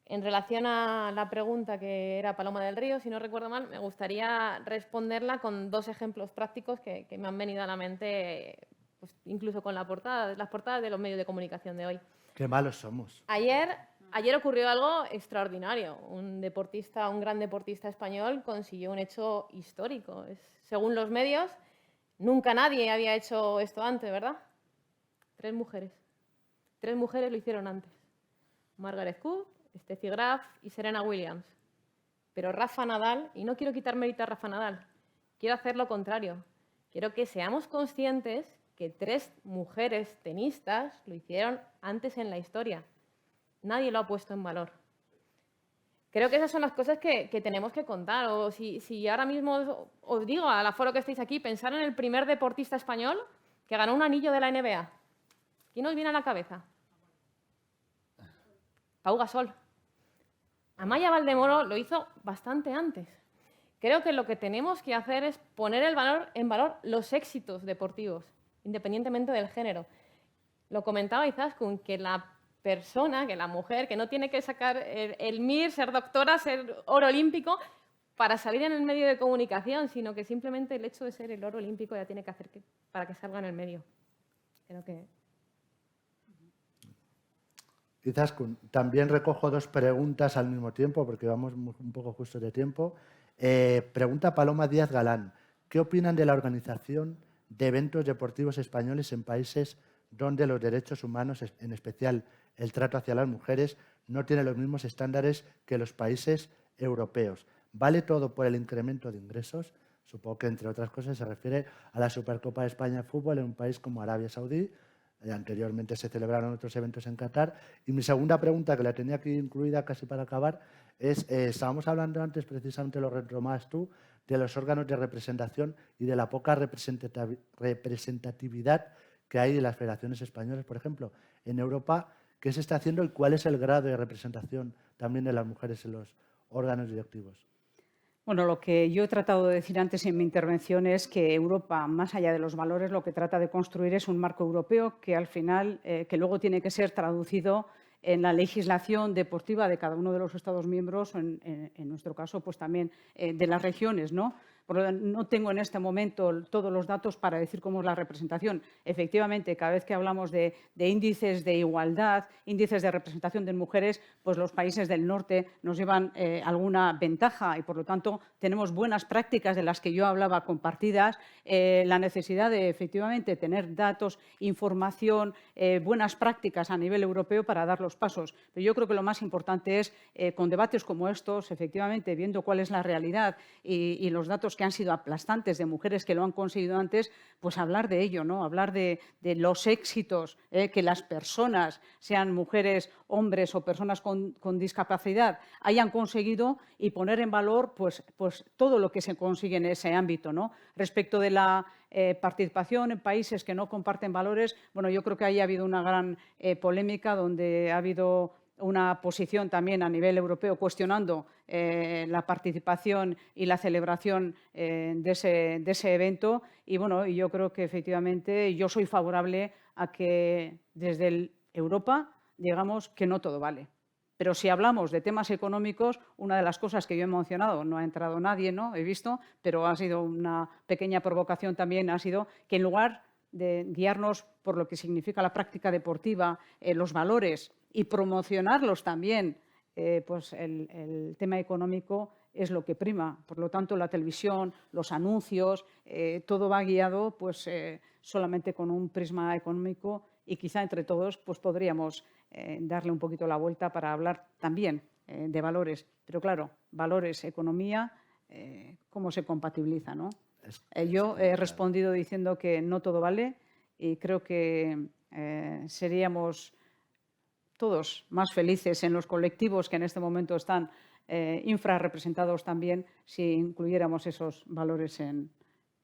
En relación a la pregunta que era Paloma del Río, si no recuerdo mal, me gustaría responderla con 2 ejemplos prácticos que me han venido a la mente, pues, incluso con las portadas de los medios de comunicación de hoy. Qué malos somos. Ayer ocurrió algo extraordinario. Un gran deportista español consiguió un hecho histórico. Según los medios, nunca nadie había hecho esto antes, ¿verdad? 3 mujeres. 3 mujeres lo hicieron antes. Margaret Court, Steffi Graf y Serena Williams. Pero Rafa Nadal, y no quiero quitar mérito a Rafa Nadal, quiero hacer lo contrario. Quiero que seamos conscientes que 3 mujeres tenistas lo hicieron antes en la historia. Nadie lo ha puesto en valor. Creo que esas son las cosas que tenemos que contar. O si ahora mismo os digo, al aforo que estáis aquí, pensar en el primer deportista español que ganó un anillo de la NBA. ¿Quién os viene a la cabeza? Pau Gasol. Amaya Valdemoro lo hizo bastante antes. Creo que lo que tenemos que hacer es poner en valor los éxitos deportivos, independientemente del género. Lo comentaba Izaskun, que la mujer, que no tiene que sacar el MIR, ser doctora, ser oro olímpico, para salir en el medio de comunicación, sino que simplemente el hecho de ser el oro olímpico ya tiene que hacer para que salga en el medio. Creo que... Izaskun, también recojo 2 preguntas al mismo tiempo, porque vamos un poco justos de tiempo. Pregunta Paloma Díaz Galán. ¿Qué opinan de la organización de eventos deportivos españoles en países donde los derechos humanos, en especial el trato hacia las mujeres, no tienen los mismos estándares que los países europeos? ¿Vale todo por el incremento de ingresos? Supongo que, entre otras cosas, se refiere a la Supercopa de España de fútbol en un país como Arabia Saudí. Anteriormente se celebraron otros eventos en Qatar. Y mi segunda pregunta, que la tenía aquí incluida casi para acabar, es, estábamos hablando antes, precisamente lo retomabas tú, de los órganos de representación y de la poca representatividad que hay de las federaciones españolas, por ejemplo, en Europa. ¿Qué se está haciendo y cuál es el grado de representación también de las mujeres en los órganos directivos? Bueno, lo que yo he tratado de decir antes en mi intervención es que Europa, más allá de los valores, lo que trata de construir es un marco europeo que al final, que luego tiene que ser traducido en la legislación deportiva de cada uno de los Estados miembros, en nuestro caso, pues también de las regiones, ¿no? No tengo en este momento todos los datos para decir cómo es la representación. Efectivamente, cada vez que hablamos de índices de igualdad, índices de representación de mujeres, pues los países del norte nos llevan alguna ventaja y, por lo tanto, tenemos buenas prácticas de las que yo hablaba compartidas, la necesidad de, efectivamente, tener datos, información, buenas prácticas a nivel europeo para dar los pasos. Pero yo creo que lo más importante es, con debates como estos, efectivamente, viendo cuál es la realidad y los datos que han sido aplastantes de mujeres que lo han conseguido antes, pues hablar de ello, ¿no? Hablar de los éxitos que las personas, sean mujeres, hombres o personas con discapacidad, hayan conseguido y poner en valor pues todo lo que se consigue en ese ámbito, ¿no? Respecto de la participación en países que no comparten valores, bueno, yo creo que ahí ha habido una gran polémica donde ha habido una posición también a nivel europeo cuestionando la participación y la celebración de ese evento. Y bueno, yo creo que efectivamente yo soy favorable a que desde Europa digamos que no todo vale. Pero si hablamos de temas económicos, una de las cosas que yo he mencionado, no ha entrado nadie, ¿no? He visto, pero ha sido una pequeña provocación también, ha sido que en lugar de guiarnos por lo que significa la práctica deportiva, los valores y promocionarlos también, pues el tema económico es lo que prima. Por lo tanto, la televisión, los anuncios, todo va guiado pues, solamente con un prisma económico y quizá entre todos pues, podríamos darle un poquito la vuelta para hablar también de valores. Pero claro, valores, economía, ¿cómo se compatibiliza, no? Yo he respondido diciendo que no todo vale y creo que seríamos todos más felices en los colectivos que en este momento están infrarrepresentados también si incluyéramos esos valores en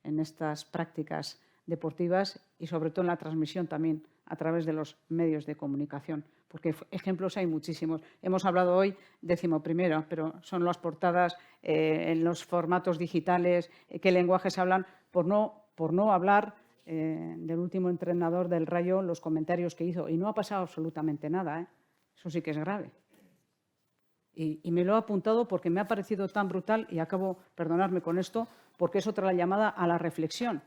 estas prácticas deportivas y sobre todo en la transmisión también a través de los medios de comunicación, porque ejemplos hay muchísimos. Hemos hablado hoy, 11º, pero son las portadas en los formatos digitales, qué lenguajes hablan, por no hablar del último entrenador del Rayo, los comentarios que hizo, y no ha pasado absolutamente nada, ¿eh? Eso sí que es grave. Y me lo he apuntado porque me ha parecido tan brutal, y acabo, perdonadme con esto, porque es otra llamada a la reflexión.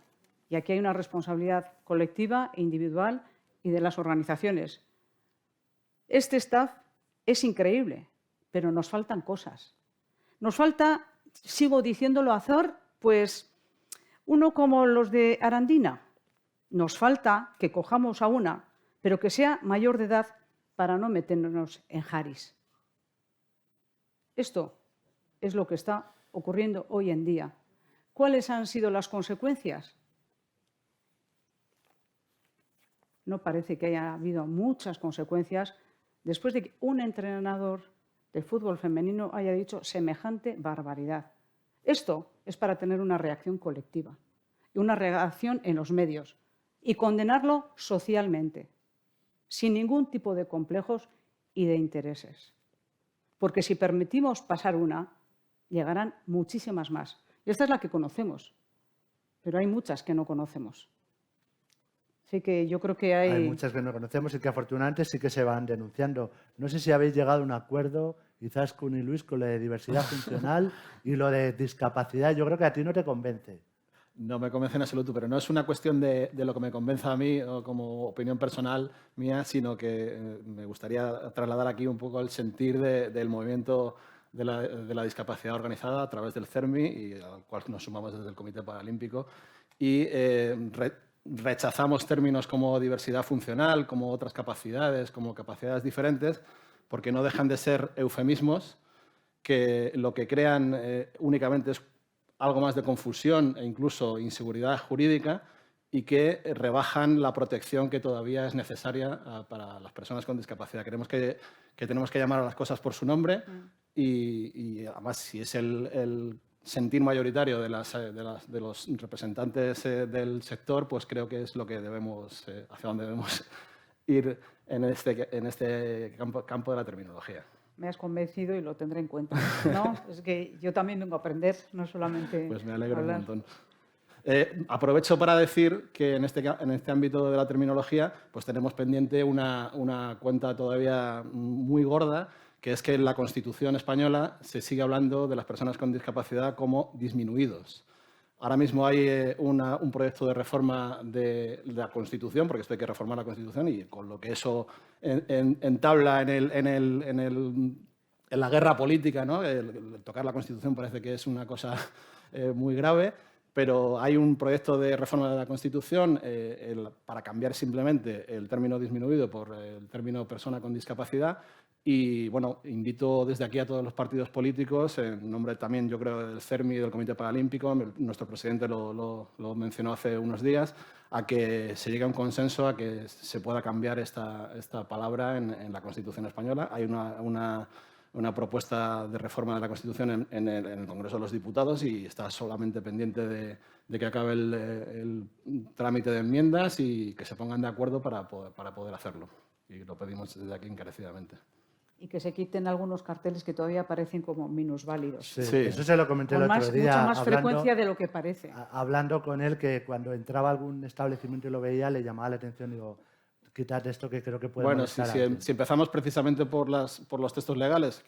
Y aquí hay una responsabilidad colectiva e individual y de las organizaciones. Este staff es increíble, pero nos faltan cosas. Nos falta, sigo diciéndolo, hacer, pues, uno como los de Arandina. Nos falta que cojamos a una, pero que sea mayor de edad para no meternos en jaris. Esto es lo que está ocurriendo hoy en día. ¿Cuáles han sido las consecuencias? No parece que haya habido muchas consecuencias después de que un entrenador de fútbol femenino haya dicho semejante barbaridad. Esto es para tener una reacción colectiva y una reacción en los medios y condenarlo socialmente, sin ningún tipo de complejos y de intereses. Porque si permitimos pasar una, llegarán muchísimas más. Y esta es la que conocemos, pero hay muchas que no conocemos. Así que yo creo que Hay muchas que no conocemos y que afortunadamente sí que se van denunciando. No sé si habéis llegado a un acuerdo, quizás con y Luis, con lo de diversidad funcional y lo de discapacidad. Yo creo que a ti no te convence. No me convence en absoluto, pero no es una cuestión de lo que me convenza a mí o como opinión personal mía, sino que me gustaría trasladar aquí un poco el sentir del movimiento de la discapacidad organizada a través del CERMI, y al cual nos sumamos desde el Comité Paralímpico, y rechazamos términos como diversidad funcional, como otras capacidades, como capacidades diferentes, porque no dejan de ser eufemismos que lo que crean únicamente es algo más de confusión e incluso inseguridad jurídica, y que rebajan la protección que todavía es necesaria para las personas con discapacidad. Creemos que tenemos que llamar a las cosas por su nombre y además, si es el sentir mayoritario de los representantes del sector, pues creo que es lo que debemos, hacia donde debemos ir en este campo de la terminología. Me has convencido y lo tendré en cuenta. ¿No? Es que yo también vengo a aprender, no solamente Pues me alegro hablar. un montón. Aprovecho para decir que en este ámbito de la terminología pues tenemos pendiente una cuenta todavía muy gorda, que es que en la Constitución española se sigue hablando de las personas con discapacidad como disminuidos. Ahora mismo hay un proyecto de reforma de la Constitución, porque esto hay que reformar la Constitución, y con lo que eso entabla en la guerra política, ¿no? El tocar la Constitución parece que es una cosa muy grave, pero hay un proyecto de reforma de la Constitución para cambiar simplemente el término disminuido por el término persona con discapacidad. Y bueno, invito desde aquí a todos los partidos políticos, en nombre también, yo creo, del CERMI y del Comité Paralímpico, nuestro presidente lo mencionó hace unos días, a que se llegue a un consenso, a que se pueda cambiar esta palabra en la Constitución española. Hay una propuesta de reforma de la Constitución en el Congreso de los Diputados, y está solamente pendiente de que acabe el trámite de enmiendas y que se pongan de acuerdo para poder hacerlo. Y lo pedimos desde aquí encarecidamente. Y que se quiten algunos carteles que todavía parecen como minusválidos. Sí, eso se lo comenté el otro día. Mucha más frecuencia de lo que parece. Hablando con él, que cuando entraba a algún establecimiento y lo veía, le llamaba la atención y digo, quítate esto que creo que puede molestar a alguien. Si empezamos precisamente por los textos legales,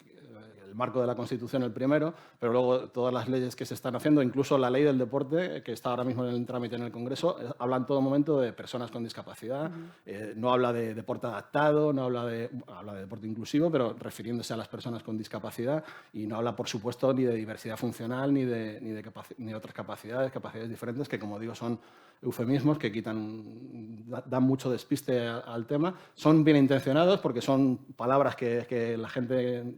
el marco de la Constitución el primero, pero luego todas las leyes que se están haciendo, incluso la ley del deporte, que está ahora mismo en el trámite en el Congreso, habla en todo momento de personas con discapacidad, no habla de deporte adaptado, habla de deporte inclusivo, pero refiriéndose a las personas con discapacidad, y no habla, por supuesto, ni de diversidad funcional, ni de otras capacidades diferentes, que, como digo, son eufemismos que dan mucho despiste al tema. Son bien intencionados porque son palabras que la gente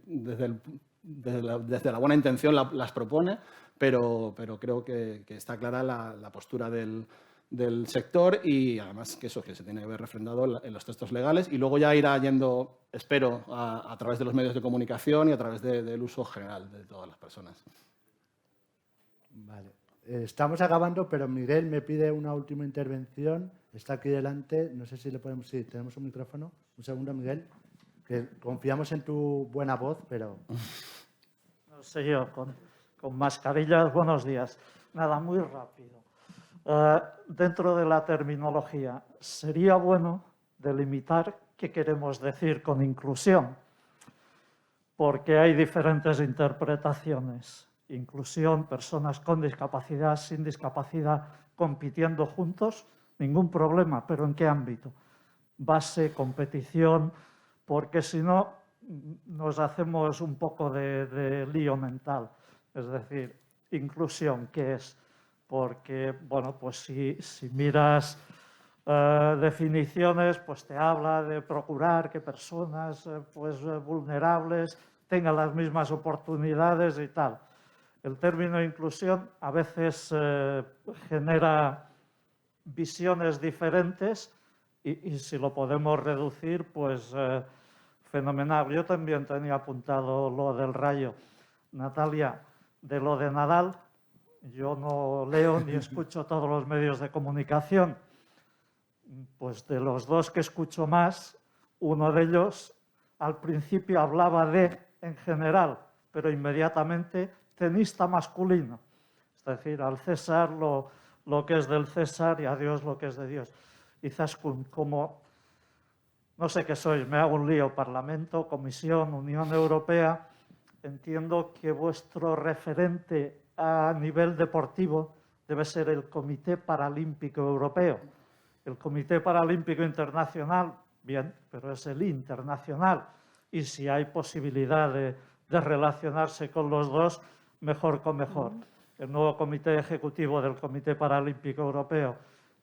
desde la buena intención las propone, pero creo que está clara la postura del sector, y además que se tiene que ver refrendado en los textos legales, y luego ya irá yendo, espero, a través de los medios de comunicación y a través del uso general de todas las personas. Vale. Estamos acabando, pero Miguel me pide una última intervención. Está aquí delante. No sé si le podemos... Sí, tenemos un micrófono. Un segundo, Miguel. Que confiamos en tu buena voz, pero... No sé yo, con mascarillas, buenos días. Nada, muy rápido. Dentro de la terminología, sería bueno delimitar qué queremos decir con inclusión, porque hay diferentes interpretaciones. Inclusión, personas con discapacidad, sin discapacidad, compitiendo juntos, ningún problema, pero ¿en qué ámbito? Base, competición, porque si no nos hacemos un poco de lío mental. Es decir, inclusión, ¿qué es? Porque, bueno, pues si miras definiciones, pues te habla de procurar que personas vulnerables tengan las mismas oportunidades y tal. El término inclusión a veces genera visiones diferentes y si lo podemos reducir, pues fenomenal. Yo también tenía apuntado lo del Rayo. Natalia, de lo de Nadal, yo no leo ni escucho todos los medios de comunicación. Pues de los dos que escucho más, uno de ellos al principio hablaba de en general, pero inmediatamente tenista masculino. Es decir, al César lo que es del César y a Dios lo que es de Dios. Y Zaskun, como no sé qué sois, me hago un lío, Parlamento, Comisión, Unión Europea, entiendo que vuestro referente a nivel deportivo debe ser el Comité Paralímpico Europeo. El Comité Paralímpico Internacional, bien, pero es el internacional. Y si hay posibilidad de relacionarse con los dos, mejor con mejor. El nuevo Comité Ejecutivo del Comité Paralímpico Europeo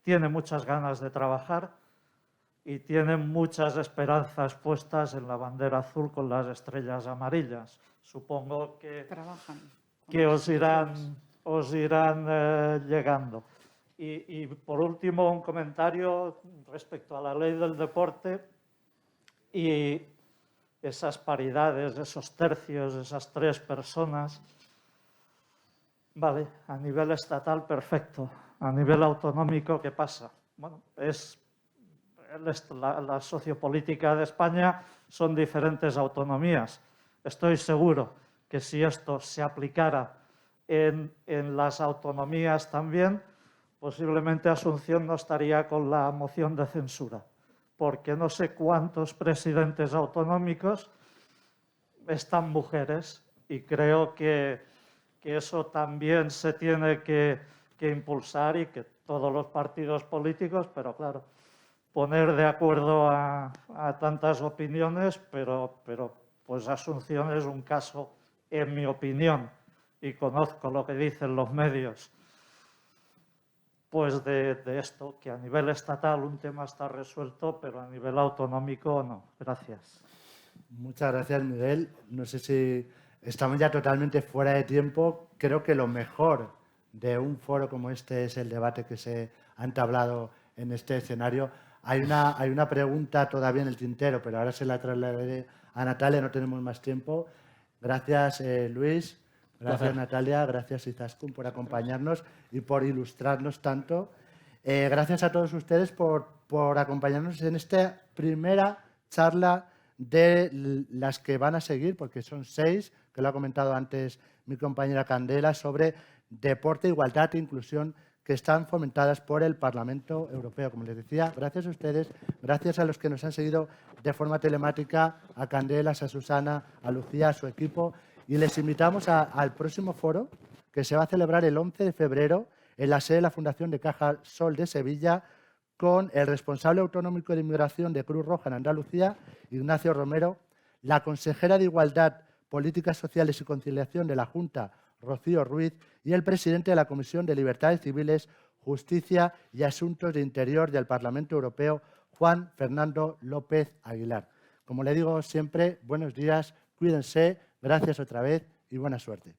tiene muchas ganas de trabajar y tiene muchas esperanzas puestas en la bandera azul con las estrellas amarillas. Supongo que os irán llegando. Y por último, un comentario respecto a la ley del deporte y esas paridades, esos tercios, esas 3 personas. Vale, a nivel estatal, perfecto. A nivel autonómico, ¿qué pasa? Bueno, la sociopolítica de España son diferentes autonomías. Estoy seguro que si esto se aplicara en las autonomías también, posiblemente Asunción no estaría con la moción de censura, porque no sé cuántos presidentes autonómicos están mujeres y creo que eso también se tiene que impulsar y que todos los partidos políticos, pero claro, poner de acuerdo a tantas opiniones, pero pues Asunción es un caso, en mi opinión, y conozco lo que dicen los medios, pues de esto, que a nivel estatal un tema está resuelto, pero a nivel autonómico no. Gracias. Muchas gracias, Miguel. No sé si estamos ya totalmente fuera de tiempo. Creo que lo mejor de un foro como este es el debate que se ha entablado en este escenario. Hay una pregunta todavía en el tintero, pero ahora se la trasladaré a Natalia, no tenemos más tiempo. Gracias, Luis. Gracias, Natalia. Gracias, Izaskun, por acompañarnos y por ilustrarnos tanto. Gracias a todos ustedes por acompañarnos en esta primera charla de las que van a seguir, porque son 6, que lo ha comentado antes mi compañera Candela, sobre deporte, igualdad e inclusión que están fomentadas por el Parlamento Europeo. Como les decía, gracias a ustedes, gracias a los que nos han seguido de forma telemática, a Candela, a Susana, a Lucía, a su equipo, y les invitamos al próximo foro que se va a celebrar el 11 de febrero en la sede de la Fundación de Caja Sol de Sevilla, con el responsable autonómico de inmigración de Cruz Roja en Andalucía, Ignacio Romero, la consejera de Igualdad, Políticas Sociales y Conciliación de la Junta, Rocío Ruiz, y el presidente de la Comisión de Libertades Civiles, Justicia y Asuntos de Interior del Parlamento Europeo, Juan Fernando López Aguilar. Como le digo siempre, buenos días, cuídense, gracias otra vez y buena suerte.